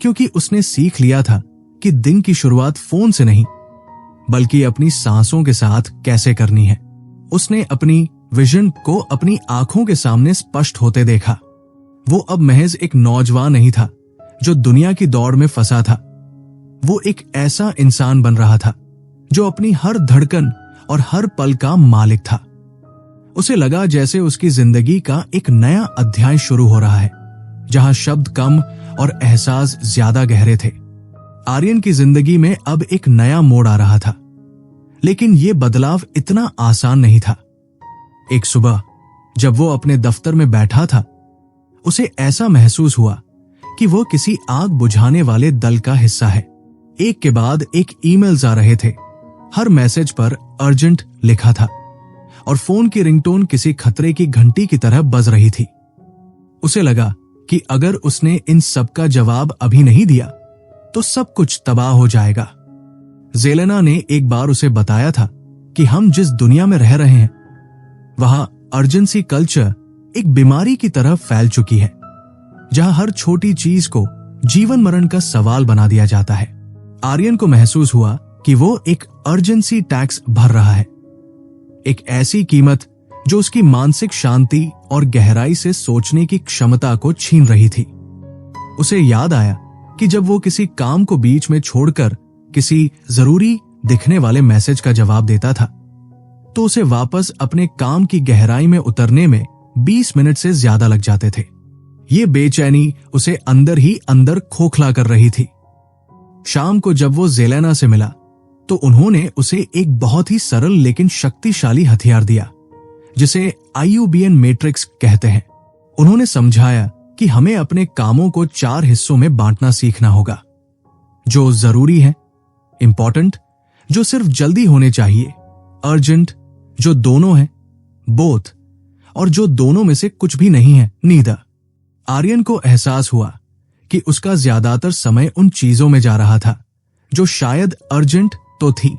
क्योंकि उसने सीख लिया था कि दिन की शुरुआत फोन से नहीं, बल्कि अपनी सांसों के साथ कैसे करनी है। उसने अपनी विजन को अपनी आंखों के सामने स्पष्ट होते देखा। वो अब महज एक नौजवान नहीं था जो दुनिया की दौड़ में फंसा था। वो एक ऐसा इंसान बन रहा था जो अपनी हर धड़कन और हर पल का मालिक था। उसे लगा जैसे उसकी जिंदगी का एक नया अध्याय शुरू हो रहा है, जहां शब्द कम और एहसास ज्यादा गहरे थे। आर्यन की जिंदगी में अब एक नया मोड़ आ रहा था, लेकिन यह बदलाव इतना आसान नहीं था। एक सुबह जब वो अपने दफ्तर में बैठा था, उसे ऐसा महसूस हुआ कि वो किसी आग बुझाने वाले दल का हिस्सा है। एक के बाद एक ईमेल्स आ रहे थे, हर मैसेज पर अर्जेंट लिखा था, और फोन की रिंगटोन किसी खतरे की घंटी की तरह बज रही थी। उसे लगा कि अगर उसने इन सब का जवाब अभी नहीं दिया तो सब कुछ तबाह हो जाएगा। जेलेना ने एक बार उसे बताया था कि हम जिस दुनिया में रह रहे हैं, वहां अर्जेंसी कल्चर एक बीमारी की तरह फैल चुकी है, जहां हर छोटी चीज को जीवन मरण का सवाल बना दिया जाता है। आर्यन को महसूस हुआ कि वो एक अर्जेंसी टैक्स भर रहा है, एक ऐसी कीमत जो उसकी मानसिक शांति और गहराई से सोचने की क्षमता को छीन रही थी। उसे याद आया कि जब वो किसी काम को बीच में छोड़कर किसी जरूरी दिखने वाले मैसेज का जवाब देता था, तो उसे वापस अपने काम की गहराई में उतरने में 20 मिनट से ज्यादा लग जाते थे। ये बेचैनी उसे अंदर ही अंदर खोखला कर रही थी। शाम को जब वो जेलेना से मिला तो उन्होंने उसे एक बहुत ही सरल लेकिन शक्तिशाली हथियार दिया, जिसे IUBN मैट्रिक्स कहते हैं। उन्होंने समझाया कि हमें अपने कामों को 4 हिस्सों में बांटना सीखना होगा, जो जरूरी है, इंपॉर्टेंट, जो सिर्फ जल्दी होने चाहिए, अर्जेंट, जो दोनों है, बोथ, और जो दोनों में से कुछ भी नहीं है, नीदर। आर्यन को एहसास हुआ कि उसका ज्यादातर समय उन चीजों में जा रहा था जो शायद अर्जेंट तो थी,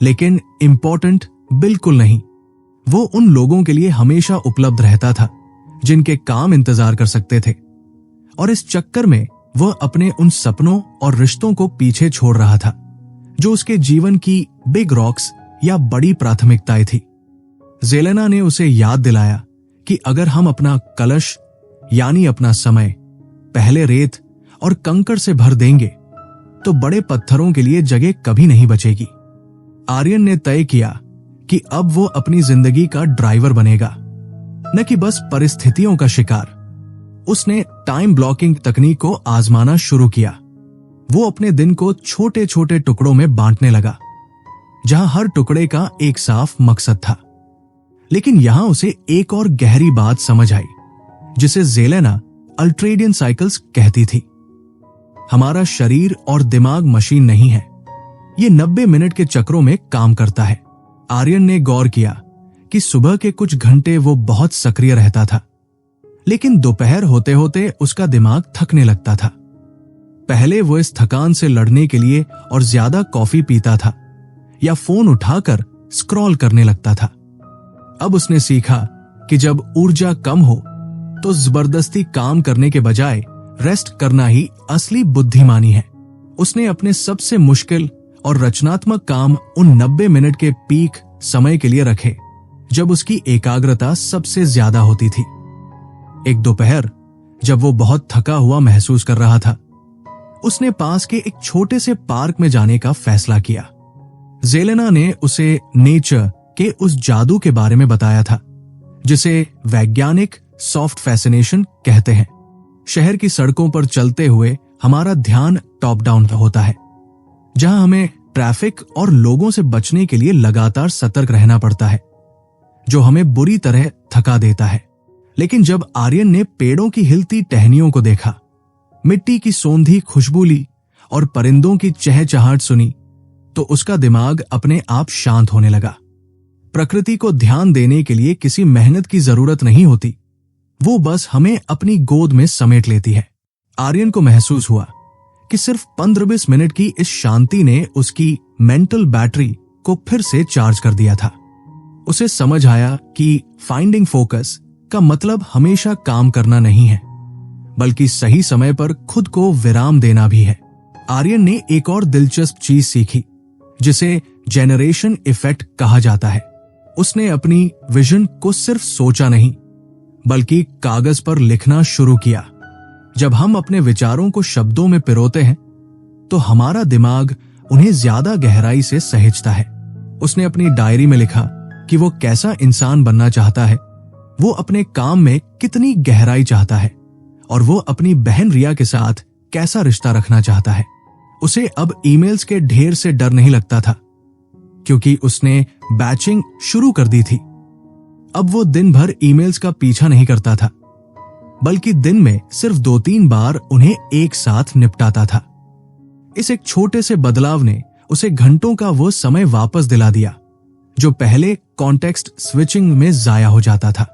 लेकिन इंपॉर्टेंट बिल्कुल नहीं। वो उन लोगों के लिए हमेशा उपलब्ध रहता था जिनके काम इंतजार कर सकते थे, और इस चक्कर में वह अपने उन सपनों और रिश्तों को पीछे छोड़ रहा था जो उसके जीवन की बिग रॉक्स या बड़ी प्राथमिकताएं थी। जेलेना ने उसे याद दिलाया कि अगर हम अपना कलश यानी अपना समय पहले रेत और कंकड़ से भर देंगे तो बड़े पत्थरों के लिए जगह कभी नहीं बचेगी। आर्यन ने तय किया कि अब वो अपनी जिंदगी का ड्राइवर बनेगा, न कि बस परिस्थितियों का शिकार। उसने टाइम ब्लॉकिंग तकनीक को आजमाना शुरू किया। वो अपने दिन को छोटे छोटे टुकड़ों में बांटने लगा, जहां हर टुकड़े का एक साफ मकसद था। लेकिन यहां उसे एक और गहरी बात समझ आई, जिसे जेलेना अल्ट्रेडियन साइकिल्स कहती थी। हमारा शरीर और दिमाग मशीन नहीं है, ये 90 मिनट के चक्रों में काम करता है। आर्यन ने गौर किया कि सुबह के कुछ घंटे वो बहुत सक्रिय रहता था, लेकिन दोपहर होते होते उसका दिमाग थकने लगता था। पहले वो इस थकान से लड़ने के लिए और ज्यादा कॉफी पीता था या फोन उठाकर स्क्रॉल करने लगता था। अब उसने सीखा कि जब ऊर्जा कम हो तो जबरदस्ती काम करने के बजाय रेस्ट करना ही असली बुद्धिमानी है। उसने अपने सबसे मुश्किल और रचनात्मक काम उन 90 मिनट के पीक समय के लिए रखे, जब उसकी एकाग्रता सबसे ज्यादा होती थी। एक दोपहर जब वो बहुत थका हुआ महसूस कर रहा था, उसने पास के एक छोटे से पार्क में जाने का फैसला किया। जेलेना ने उसे नेचर के उस जादू के बारे में बताया था, जिसे वैज्ञानिक सॉफ्ट फैसिनेशन कहते हैं। शहर की सड़कों पर चलते हुए हमारा ध्यान टॉप डाउन होता है, जहां हमें ट्रैफिक और लोगों से बचने के लिए लगातार सतर्क रहना पड़ता है, जो हमें बुरी तरह थका देता है। लेकिन जब आर्यन ने पेड़ों की हिलती टहनियों को देखा, मिट्टी की सोंधी खुशबू ली और परिंदों की चहचहाहट सुनी, तो उसका दिमाग अपने आप शांत होने लगा। प्रकृति को ध्यान देने के लिए किसी मेहनत की जरूरत नहीं होती, वो बस हमें अपनी गोद में समेट लेती है। आर्यन को महसूस हुआ कि सिर्फ 15-20 मिनट की इस शांति ने उसकी मेंटल बैटरी को फिर से चार्ज कर दिया था। उसे समझ आया कि फाइंडिंग फोकस का मतलब हमेशा काम करना नहीं है, बल्कि सही समय पर खुद को विराम देना भी है। आर्यन ने एक और दिलचस्प चीज सीखी, जिसे जेनरेशन इफेक्ट कहा जाता है। उसने अपनी विजन को सिर्फ सोचा नहीं, बल्कि कागज पर लिखना शुरू किया। जब हम अपने विचारों को शब्दों में पिरोते हैं, तो हमारा दिमाग उन्हें ज्यादा गहराई से सहेजता है। उसने अपनी डायरी में लिखा कि वो कैसा इंसान बनना चाहता है, वो अपने काम में कितनी गहराई चाहता है, और वो अपनी बहन रिया के साथ कैसा रिश्ता रखना चाहता है। उसे अब ईमेल्स के ढेर से डर नहीं लगता था, क्योंकि उसने बैचिंग शुरू कर दी थी। अब वो दिन भर ईमेल्स का पीछा नहीं करता था, बल्कि दिन में सिर्फ 2-3 बार उन्हें एक साथ निपटाता था। इस एक छोटे से बदलाव ने उसे घंटों का वो समय वापस दिला दिया, जो पहले कॉन्टेक्स्ट स्विचिंग में जाया हो जाता था।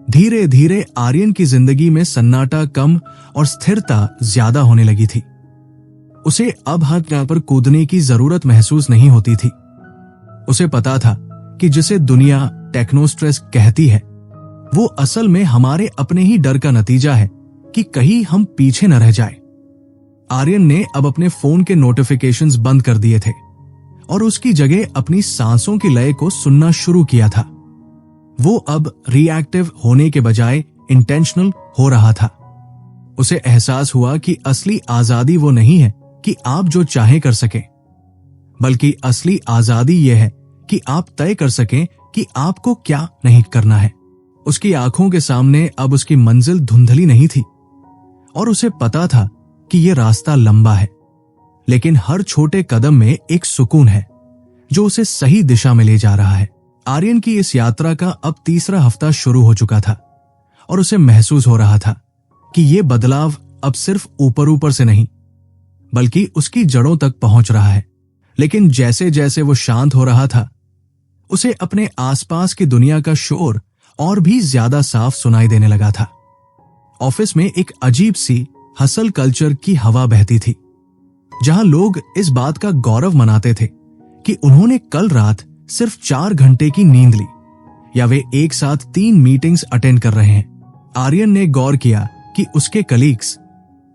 धीरे धीरे आर्यन की जिंदगी में सन्नाटा कम और स्थिरता ज्यादा होने लगी थी। उसे अब हर जगह पर कूदने की जरूरत महसूस नहीं होती थी। उसे पता था कि जिसे दुनिया टेक्नोस्ट्रेस कहती है, वो असल में हमारे अपने ही डर का नतीजा है कि कहीं हम पीछे न रह जाए। आर्यन ने अब अपने फोन के नोटिफिकेशंस बंद कर दिए थे और उसकी जगह अपनी सांसों की लय को सुनना शुरू किया था। वो अब रिएक्टिव होने के बजाय इंटेंशनल हो रहा था। उसे एहसास हुआ कि असली आजादी वो नहीं है कि आप जो चाहे कर सकें, बल्कि असली आजादी यह है कि आप तय कर सकें कि आपको क्या नहीं करना है। उसकी आंखों के सामने अब उसकी मंजिल धुंधली नहीं थी, और उसे पता था कि यह रास्ता लंबा है, लेकिन हर छोटे कदम में एक सुकून है जो उसे सही दिशा में ले जा रहा है। आर्यन की इस यात्रा का अब 3रा हफ्ता शुरू हो चुका था, और उसे महसूस हो रहा था कि यह बदलाव अब सिर्फ ऊपर ऊपर से नहीं, बल्कि उसकी जड़ों तक पहुंच रहा है। लेकिन जैसे जैसे वो शांत हो रहा था, उसे अपने आसपास की दुनिया का शोर और भी ज्यादा साफ सुनाई देने लगा था। ऑफिस में एक अजीब सी हसल कल्चर की हवा बहती थी, जहां लोग इस बात का गौरव मनाते थे कि उन्होंने कल रात सिर्फ 4 घंटे की नींद ली, या वे एक साथ 3 मीटिंग्स अटेंड कर रहे हैं। आर्यन ने गौर किया कि उसके कलीग्स,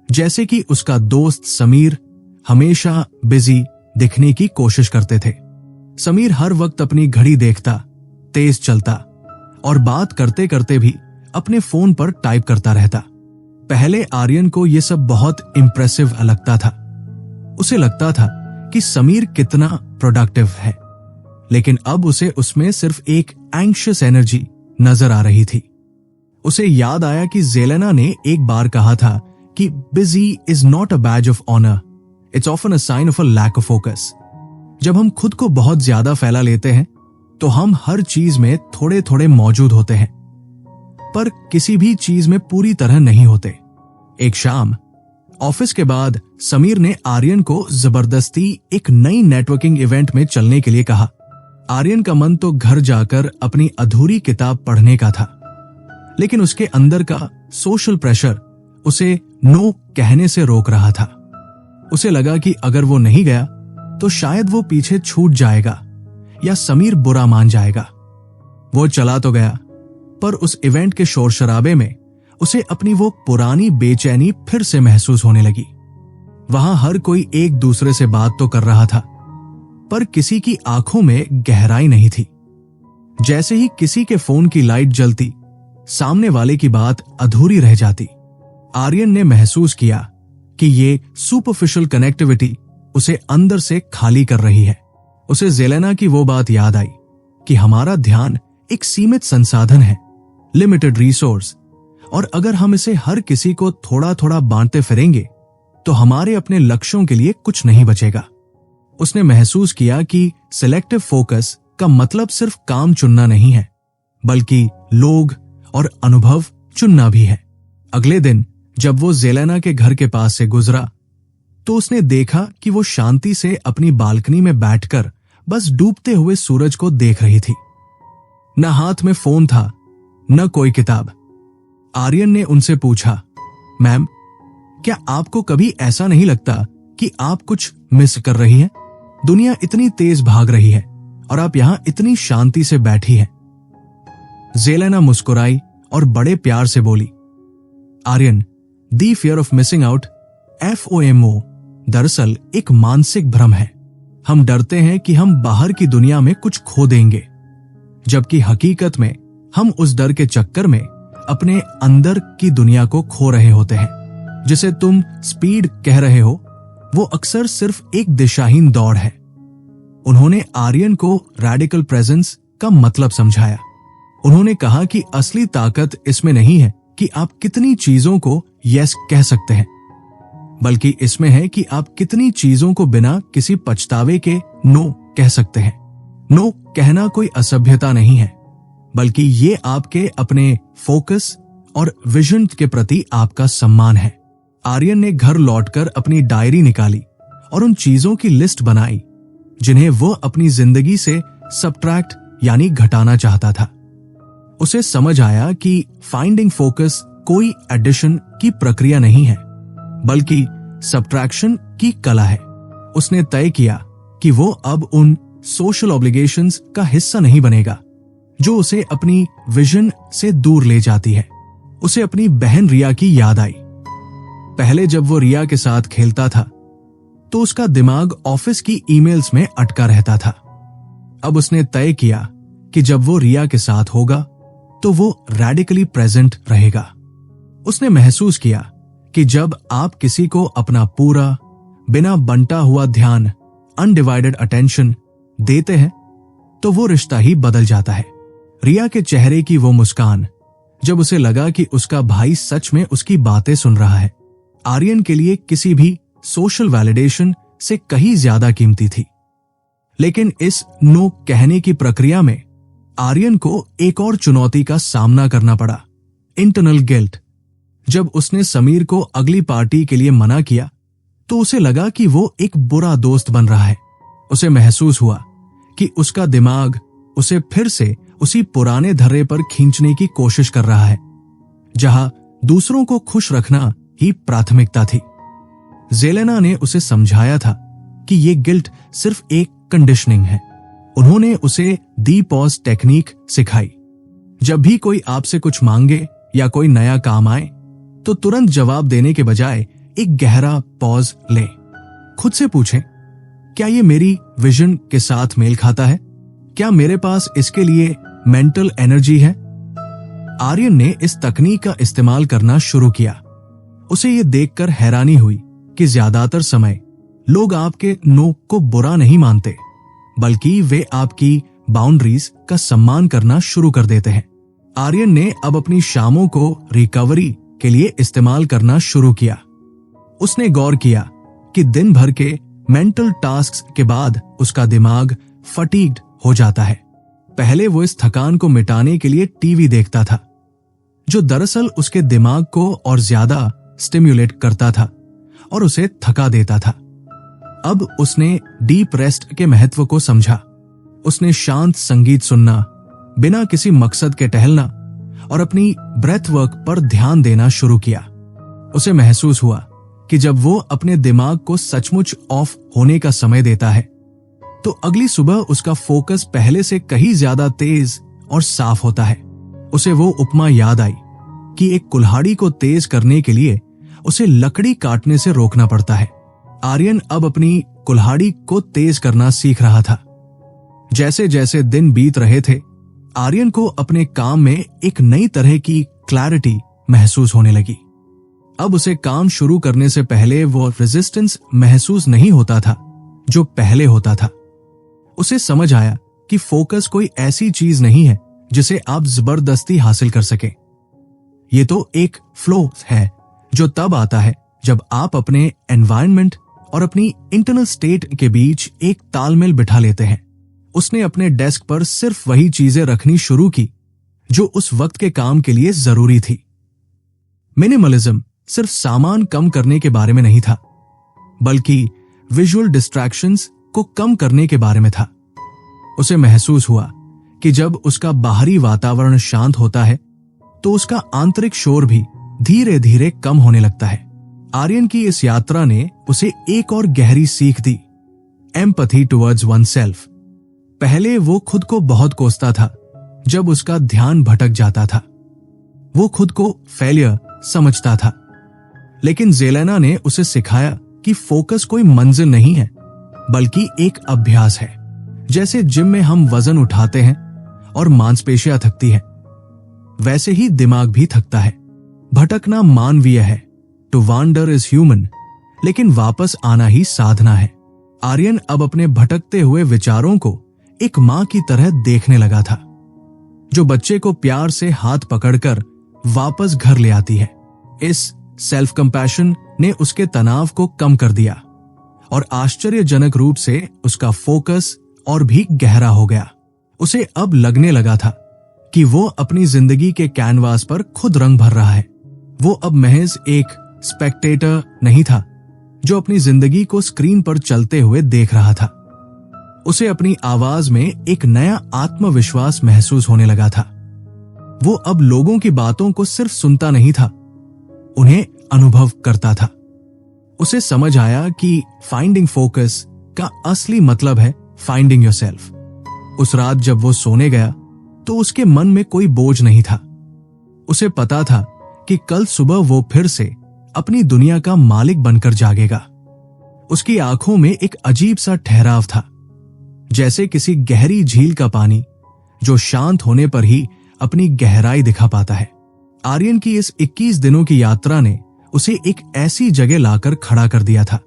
जैसे कि उसका दोस्त समीर, हमेशा बिजी दिखने की कोशिश करते थे। समीर हर वक्त अपनी घड़ी देखता, तेज चलता और बात करते करते भी अपने फोन पर टाइप करता रहता। पहले आर्यन को यह सब बहुत इंप्रेसिव लगता था। उसे लगता था कि समीर कितना प्रोडक्टिव है, लेकिन अब उसे उसमें सिर्फ एक एंग्शियस एनर्जी नजर आ रही थी। उसे याद आया कि जेलेना ने एक बार कहा था कि busy is not a badge of honour, it's often a sign of a lack of focus. जब हम खुद को बहुत ज्यादा फैला लेते हैं तो हम हर चीज में थोड़े थोड़े मौजूद होते हैं, पर किसी भी चीज में पूरी तरह नहीं होते। एक शाम ऑफिस के बाद समीर ने आर्यन को जबरदस्ती एक नई नेटवर्किंग इवेंट में चलने के लिए कहा। आर्यन का मन तो घर जाकर अपनी अधूरी किताब पढ़ने का था, लेकिन उसके अंदर का सोशल प्रेशर उसे नो कहने से रोक रहा था। उसे लगा कि अगर वो नहीं गया तो शायद वो पीछे छूट जाएगा या समीर बुरा मान जाएगा। वो चला तो गया, पर उस इवेंट के शोर शराबे में उसे अपनी वो पुरानी बेचैनी फिर से महसूस होने लगी। वहां हर कोई एक दूसरे से बात तो कर रहा था, पर किसी की आंखों में गहराई नहीं थी। जैसे ही किसी के फोन की लाइट जलती, सामने वाले की बात अधूरी रह जाती। आर्यन ने महसूस किया कि ये सुपरफिशियल कनेक्टिविटी उसे अंदर से खाली कर रही है। उसे जेलेना की वो बात याद आई कि हमारा ध्यान एक सीमित संसाधन है, लिमिटेड रिसोर्स, और अगर हम इसे हर किसी को थोड़ा थोड़ा बांटते फिरेंगे तो हमारे अपने लक्ष्यों के लिए कुछ नहीं बचेगा। उसने महसूस किया कि सिलेक्टिव फोकस का मतलब सिर्फ काम चुनना नहीं है, बल्कि लोग और अनुभव चुनना भी है। अगले दिन जब वो जेलेना के घर के पास से गुजरा तो उसने देखा कि वो शांति से अपनी बालकनी में बैठकर बस डूबते हुए सूरज को देख रही थी। न हाथ में फोन था, न कोई किताब। आर्यन ने उनसे पूछा, मैम, क्या आपको कभी ऐसा नहीं लगता कि आप कुछ मिस कर रही हैं? दुनिया इतनी तेज भाग रही है और आप यहां इतनी शांति से बैठी हैं। जेलेना मुस्कुराई और बड़े प्यार से बोली, Aryan, the fear of missing out, FOMO, दरअसल एक मानसिक भ्रम है। हम डरते हैं कि हम बाहर की दुनिया में कुछ खो देंगे, जबकि हकीकत में हम उस डर के चक्कर में अपने अंदर की दुनिया को खो रहे होते हैं। जिसे तुम स्पीड कह रहे हो, वो अक्सर सिर्फ एक दिशाहीन दौड़ है। उन्होंने आर्यन को रैडिकल प्रेजेंस का मतलब समझाया। उन्होंने कहा कि असली ताकत इसमें नहीं है कि आप कितनी चीजों को यस कह सकते हैं, बल्कि इसमें है कि आप कितनी चीजों को बिना किसी पछतावे के नो कह सकते हैं। नो कहना कोई असभ्यता नहीं है, बल्कि ये आपके अपने फोकस और विजन के प्रति आपका सम्मान है। आर्यन ने घर लौटकर अपनी डायरी निकाली और उन चीजों की लिस्ट बनाई जिन्हें वो अपनी जिंदगी से सबट्रैक्ट यानी घटाना चाहता था। उसे समझ आया कि फाइंडिंग फोकस कोई एडिशन की प्रक्रिया नहीं है, बल्कि सबट्रैक्शन की कला है। उसने तय किया कि वो अब उन सोशल ऑब्लिगेशंस का हिस्सा नहीं बनेगा जो उसे अपनी विजन से दूर ले जाती है। उसे अपनी बहन रिया की याद आई। पहले जब वो रिया के साथ खेलता था तो उसका दिमाग ऑफिस की ईमेल्स में अटका रहता था। अब उसने तय किया कि जब वो रिया के साथ होगा तो वो रैडिकली प्रेजेंट रहेगा। उसने महसूस किया कि जब आप किसी को अपना पूरा, बिना बंटा हुआ ध्यान, अनडिवाइडेड अटेंशन देते हैं तो वो रिश्ता ही बदल जाता है। रिया के चेहरे की वो मुस्कान, जब उसे लगा कि उसका भाई सच में उसकी बातें सुन रहा है, आर्यन के लिए किसी भी सोशल वैलिडेशन से कहीं ज्यादा कीमती थी। लेकिन इस नो कहने की प्रक्रिया में आर्यन को एक और चुनौती का सामना करना पड़ा, इंटरनल गिल्ट। जब उसने समीर को अगली पार्टी के लिए मना किया तो उसे लगा कि वो एक बुरा दोस्त बन रहा है। उसे महसूस हुआ कि उसका दिमाग उसे फिर से उसी पुराने धर्रे पर खींचने की कोशिश कर रहा है, जहां दूसरों को खुश रखना ही प्राथमिकता थी। जेलेना ने उसे समझाया था कि ये गिल्ट सिर्फ एक कंडीशनिंग है। उन्होंने उसे दी पॉज टेक्निक सिखाई। जब भी कोई आपसे कुछ मांगे या कोई नया काम आए तो तुरंत जवाब देने के बजाय एक गहरा पॉज ले। खुद से पूछें, क्या ये मेरी विजन के साथ मेल खाता है? क्या मेरे पास इसके लिए मेंटल एनर्जी है? आर्यन ने इस तकनीक का इस्तेमाल करना शुरू किया। उसे ये देखकर हैरानी हुई कि ज्यादातर समय लोग आपके नो को बुरा नहीं मानते, बल्कि वे आपकी बाउंड्रीज का सम्मान करना शुरू कर देते हैं। आर्यन ने अब अपनी शामों को रिकवरी के लिए इस्तेमाल करना शुरू किया। उसने गौर किया कि दिन भर के मेंटल टास्क्स के बाद उसका दिमाग फटीग्ड हो जाता है। पहले वो इस थकान को मिटाने के लिए टीवी देखता था, जो दरअसल उसके दिमाग को और ज्यादा स्टिम्युलेट करता था और उसे थका देता था। अब उसने डीप रेस्ट के महत्व को समझा। उसने शांत संगीत सुनना, बिना किसी मकसद के टहलना और अपनी ब्रेथ वर्क पर ध्यान देना शुरू किया। उसे महसूस हुआ कि जब वो अपने दिमाग को सचमुच ऑफ होने का समय देता है तो अगली सुबह उसका फोकस पहले से कहीं ज्यादा तेज और साफ होता है। उसे वो उपमा याद आई कि एक कुल्हाड़ी को तेज करने के लिए उसे लकड़ी काटने से रोकना पड़ता है। आर्यन अब अपनी कुल्हाड़ी को तेज करना सीख रहा था। जैसे जैसे दिन बीत रहे थे, आर्यन को अपने काम में एक नई तरह की क्लैरिटी महसूस होने लगी। अब उसे काम शुरू करने से पहले वो रेजिस्टेंस महसूस नहीं होता था जो पहले होता था। उसे समझ आया कि फोकस कोई ऐसी चीज नहीं है जिसे आप जबरदस्ती हासिल कर सके। ये तो एक फ्लो है जो तब आता है जब आप अपने एनवायरनमेंट और अपनी इंटरनल स्टेट के बीच एक तालमेल बिठा लेते हैं। उसने अपने डेस्क पर सिर्फ वही चीजें रखनी शुरू की जो उस वक्त के काम के लिए जरूरी थी। मिनिमलिज्म सिर्फ सामान कम करने के बारे में नहीं था, बल्कि विजुअल डिस्ट्रैक्शंस को कम करने के बारे में था। उसे महसूस हुआ कि जब उसका बाहरी वातावरण शांत होता है तो उसका आंतरिक शोर भी धीरे धीरे कम होने लगता है। आर्यन की इस यात्रा ने उसे एक और गहरी सीख दी, एम्पैथी टुवर्ड्स वनसेल्फ। पहले वो खुद को बहुत कोसता था जब उसका ध्यान भटक जाता था। वो खुद को फेलियर समझता था, लेकिन जेलेना ने उसे सिखाया कि फोकस कोई मंजिल नहीं है, बल्कि एक अभ्यास है। जैसे जिम में हम वजन उठाते हैं और मांसपेशियां थकती हैं, वैसे ही दिमाग भी थकता है। भटकना मानवीय है, टू वांडर इज ह्यूमन, लेकिन वापस आना ही साधना है। आर्यन अब अपने भटकते हुए विचारों को एक मां की तरह देखने लगा था, जो बच्चे को प्यार से हाथ पकड़कर वापस घर ले आती है। इस सेल्फ कंपैशन ने उसके तनाव को कम कर दिया और आश्चर्यजनक रूप से उसका फोकस और भी गहरा हो गया। उसे अब लगने लगा था कि वो अपनी जिंदगी के कैनवास पर खुद रंग भर रहा है। वो अब महज एक स्पेक्टेटर नहीं था जो अपनी जिंदगी को स्क्रीन पर चलते हुए देख रहा था। उसे अपनी आवाज में एक नया आत्मविश्वास महसूस होने लगा था। वो अब लोगों की बातों को सिर्फ सुनता नहीं था, उन्हें अनुभव करता था। उसे समझ आया कि फाइंडिंग फोकस का असली मतलब है फाइंडिंग योरसेल्फ। उस रात जब वो सोने गया तो उसके मन में कोई बोझ नहीं था। उसे पता था कि कल सुबह वो फिर से अपनी दुनिया का मालिक बनकर जागेगा। उसकी आंखों में एक अजीब सा ठहराव था, जैसे किसी गहरी झील का पानी जो शांत होने पर ही अपनी गहराई दिखा पाता है। आर्यन की इस 21 दिनों की यात्रा ने उसे एक ऐसी जगह लाकर खड़ा कर दिया था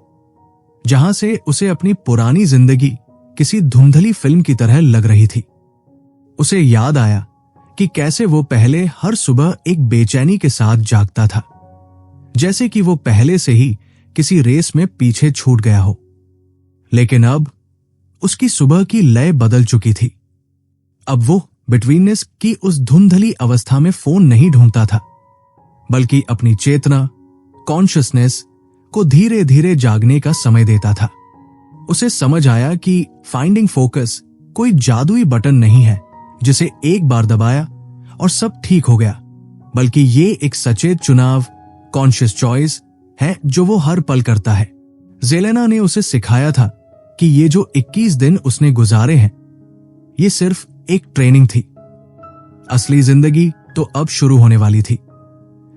जहां से उसे अपनी पुरानी जिंदगी किसी धुंधली फिल्म की तरह लग रही थी। उसे याद आया कि कैसे वो पहले हर सुबह एक बेचैनी के साथ जागता था, जैसे कि वो पहले से ही किसी रेस में पीछे छूट गया हो। लेकिन अब उसकी सुबह की लय बदल चुकी थी। अब वो बिटवीननेस की उस धुंधली अवस्था में फोन नहीं ढूंढता था, बल्कि अपनी चेतना, कॉन्शियसनेस को धीरे धीरे जागने का समय देता था। उसे समझ आया कि फाइंडिंग फोकस कोई जादुई बटन नहीं है जिसे एक बार दबाया और सब ठीक हो गया, बल्कि ये एक सचेत चुनाव, कॉन्शियस चॉइस है जो वो हर पल करता है। जेलेना ने उसे सिखाया था कि ये जो 21 दिन उसने गुजारे हैं, ये सिर्फ एक ट्रेनिंग थी। असली जिंदगी तो अब शुरू होने वाली थी,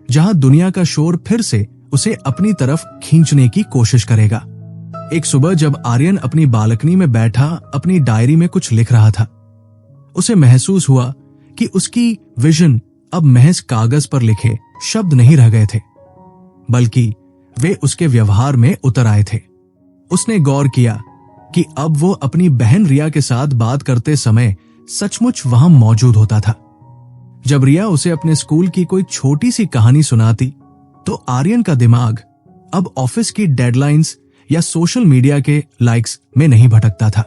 जहां दुनिया का शोर फिर से उसे अपनी तरफ खींचने की कोशिश करेगा। एक सुबह जब आर्यन अपनी बालकनी में बैठा अपनी डायरी में कुछ लिख रहा था, उसे महसूस हुआ कि उसकी विजन अब महज कागज पर लिखे शब्द नहीं रह गए थे, बल्कि वे उसके व्यवहार में उतर आए थे। उसने गौर किया कि अब वो अपनी बहन रिया के साथ बात करते समय सचमुच वहां मौजूद होता था। जब रिया उसे अपने स्कूल की कोई छोटी सी कहानी सुनाती तो आर्यन का दिमाग अब ऑफिस की डेडलाइंस या सोशल मीडिया के लाइक्स में नहीं भटकता था।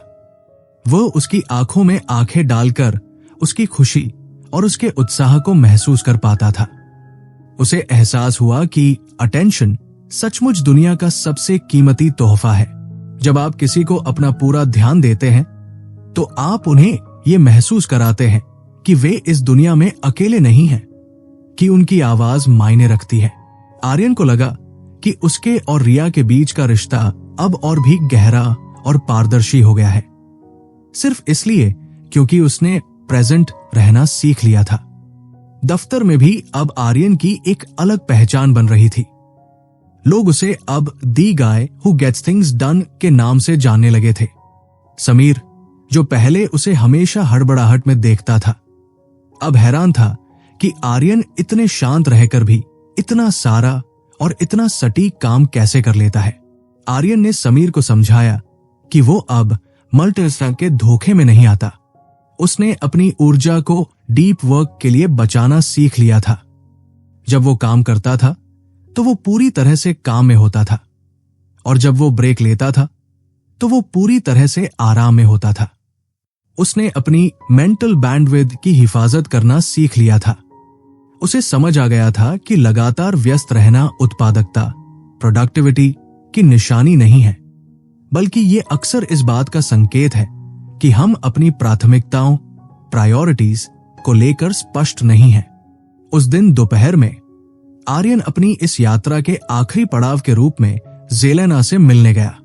वो उसकी आंखों में आंखें डालकर उसकी खुशी और उसके उत्साह को महसूस कर पाता था। उसे एहसास हुआ कि अटेंशन सचमुच दुनिया का सबसे कीमती तोहफा है। जब आप किसी को अपना पूरा ध्यान देते हैं तो आप उन्हें ये महसूस कराते हैं कि वे इस दुनिया में अकेले नहीं हैं, कि उनकी आवाज मायने रखती है। आर्यन को लगा कि उसके और रिया के बीच का रिश्ता अब और भी गहरा और पारदर्शी हो गया है, सिर्फ इसलिए क्योंकि उसने प्रेजेंट रहना सीख लिया था। दफ्तर में भी अब आर्यन की एक अलग पहचान बन रही थी। लोग उसे अब the guy who gets things done के नाम से जानने लगे थे। समीर, जो पहले उसे हमेशा हड़बड़ाहट में देखता था, अब हैरान था कि आर्यन इतने शांत रहकर भी इतना सारा और इतना सटीक काम कैसे कर लेता है। आर्यन ने समीर को समझाया कि वो अब मल्टीटास्किंग के धोखे में नहीं आता। उसने अपनी ऊर्जा को डीप वर्क के लिए बचाना सीख लिया था। जब वो काम करता था तो वो पूरी तरह से काम में होता था, और जब वो ब्रेक लेता था तो वो पूरी तरह से आराम में होता था। उसने अपनी मेंटल बैंडविड्थ की हिफाजत करना सीख लिया था। उसे समझ आ गया था कि लगातार व्यस्त रहना उत्पादकता, प्रोडक्टिविटी की निशानी नहीं है, बल्कि ये अक्सर इस बात का संकेत है कि हम अपनी प्राथमिकताओं, प्रायोरिटीज को लेकर स्पष्ट नहीं हैं। उस दिन दोपहर में आर्यन अपनी इस यात्रा के आखिरी पड़ाव के रूप में जेलेना से मिलने गया।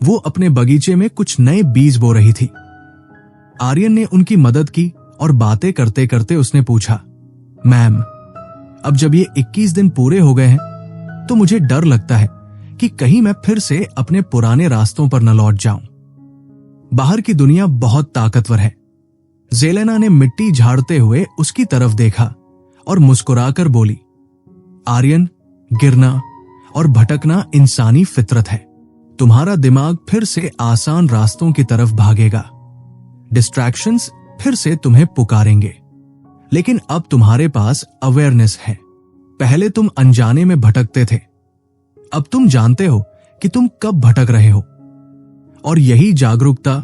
वो अपने बगीचे में कुछ नए बीज बो रही थी। आर्यन ने उनकी मदद की और बातें करते करते उसने पूछा, मैम, अब जब ये 21 दिन पूरे हो गए हैं तो मुझे डर लगता है कि कहीं मैं फिर से अपने पुराने रास्तों पर न लौट जाऊं। बाहर की दुनिया बहुत ताकतवर है। जेलेना ने मिट्टी झाड़ते हुए उसकी तरफ देखा और मुस्कुराकर बोली, आर्यन, गिरना और भटकना इंसानी फितरत है। तुम्हारा दिमाग फिर से आसान रास्तों की तरफ भागेगा। डिस्ट्रैक्शंस फिर से तुम्हें पुकारेंगे, लेकिन अब तुम्हारे पास अवेयरनेस है। पहले तुम अनजाने में भटकते थे, अब तुम जानते हो कि तुम कब भटक रहे हो, और यही जागरूकता,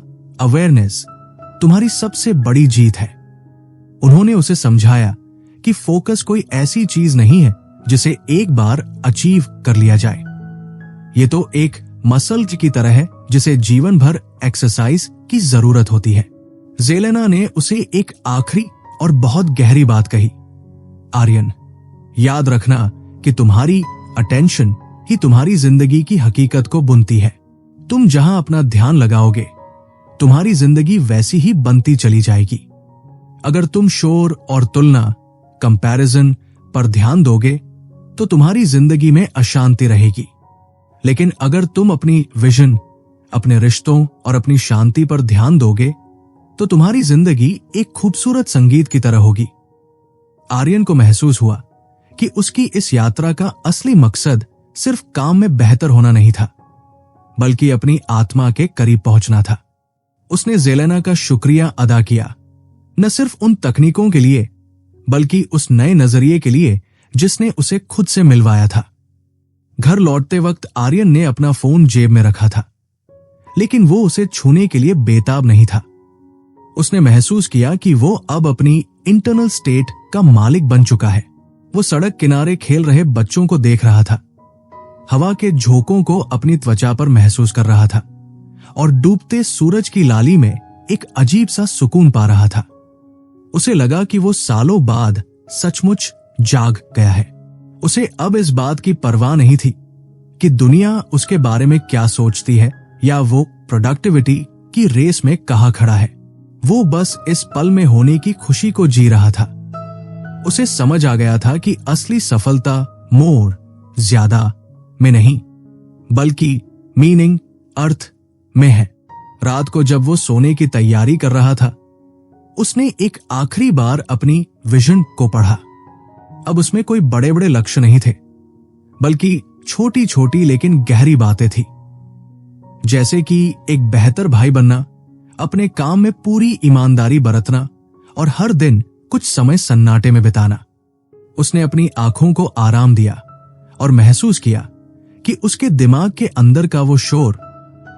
अवेयरनेस तुम्हारी सबसे बड़ी जीत है। उन्होंने उसे समझाया कि फोकस कोई ऐसी चीज नहीं है जिसे एक बार अचीव कर लिया जाए। ये तो एक मसल की तरह है जिसे जीवन भर एक्सरसाइज की जरूरत होती है। जेलेना ने उसे एक आखिरी और बहुत गहरी बात कही, आर्यन, याद रखना कि तुम्हारी अटेंशन ही तुम्हारी जिंदगी की हकीकत को बुनती है। तुम जहां अपना ध्यान लगाओगे, तुम्हारी जिंदगी वैसी ही बनती चली जाएगी। अगर तुम शोर और तुलना, कंपैरिजन पर ध्यान दोगे तो तुम्हारी जिंदगी में अशांति रहेगी। लेकिन अगर तुम अपनी विजन, अपने रिश्तों और अपनी शांति पर ध्यान दोगे तो तुम्हारी जिंदगी एक खूबसूरत संगीत की तरह होगी। आर्यन को महसूस हुआ कि उसकी इस यात्रा का असली मकसद सिर्फ काम में बेहतर होना नहीं था, बल्कि अपनी आत्मा के करीब पहुंचना था। उसने जेलेना का शुक्रिया अदा किया, न सिर्फ उन तकनीकों के लिए, बल्कि उस नए नजरिए के लिए जिसने उसे खुद से मिलवाया था। घर लौटते वक्त आर्यन ने अपना फोन जेब में रखा था, लेकिन वो उसे छूने के लिए बेताब नहीं था। उसने महसूस किया कि वो अब अपनी इंटरनल स्टेट का मालिक बन चुका है। वो सड़क किनारे खेल रहे बच्चों को देख रहा था, हवा के झोंकों को अपनी त्वचा पर महसूस कर रहा था और डूबते सूरज की लाली में एक अजीब सा सुकून पा रहा था। उसे लगा कि वो सालों बाद सचमुच जाग गया है। उसे अब इस बात की परवाह नहीं थी कि दुनिया उसके बारे में क्या सोचती है या वो प्रोडक्टिविटी की रेस में कहां खड़ा है। वो बस इस पल में होने की खुशी को जी रहा था। उसे समझ आ गया था कि असली सफलता मोर, ज्यादा में नहीं, बल्कि मीनिंग, अर्थ में है। रात को जब वो सोने की तैयारी कर रहा था, उसने एक आखिरी बार अपनी विजन को पढ़ा। अब उसमें कोई बड़े बड़े लक्ष्य नहीं थे, बल्कि छोटी छोटी लेकिन गहरी बातें थी, जैसे कि एक बेहतर भाई बनना, अपने काम में पूरी ईमानदारी बरतना और हर दिन कुछ समय सन्नाटे में बिताना। उसने अपनी आंखों को आराम दिया और महसूस किया कि उसके दिमाग के अंदर का वो शोर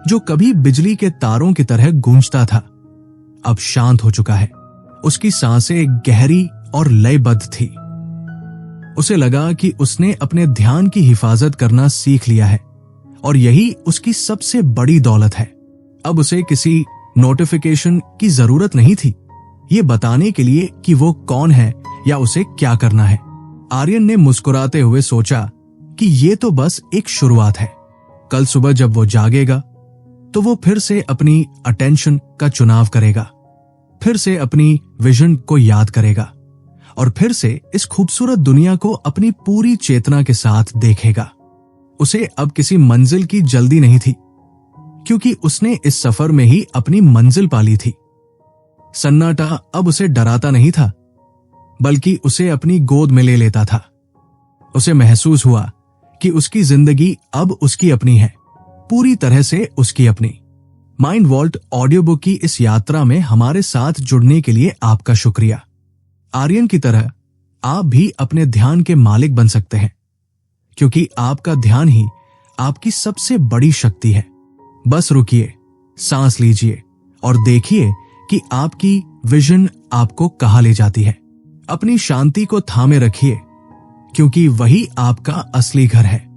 जो कभी बिजली के तारों की तरह गूंजता था अब शांत हो चुका है। उसकी सांसें गहरी और लयबद्ध थी। उसे लगा कि उसने अपने ध्यान की हिफाजत करना सीख लिया है और यही उसकी सबसे बड़ी दौलत है। अब उसे किसी नोटिफिकेशन की जरूरत नहीं थी ये बताने के लिए कि वो कौन है या उसे क्या करना है। आर्यन ने मुस्कुराते हुए सोचा कि ये तो बस एक शुरुआत है। कल सुबह जब वो जागेगा तो वो फिर से अपनी अटेंशन का चुनाव करेगा, फिर से अपनी विजन को याद करेगा और फिर से इस खूबसूरत दुनिया को अपनी पूरी चेतना के साथ देखेगा। उसे अब किसी मंजिल की जल्दी नहीं थी क्योंकि उसने इस सफर में ही अपनी मंजिल पाली थी। सन्नाटा अब उसे डराता नहीं था बल्कि उसे अपनी गोद में ले लेता था। उसे महसूस हुआ कि उसकी जिंदगी अब उसकी अपनी है, पूरी तरह से उसकी अपनी। माइंड वॉल्ट ऑडियो बुक की इस यात्रा में हमारे साथ जुड़ने के लिए आपका शुक्रिया। आर्यन की तरह आप भी अपने ध्यान के मालिक बन सकते हैं क्योंकि आपका ध्यान ही आपकी सबसे बड़ी शक्ति है। बस रुकिए, सांस लीजिए और देखिए कि आपकी विजन आपको कहां ले जाती है। अपनी शांति को थामे रखिए क्योंकि वही आपका असली घर है।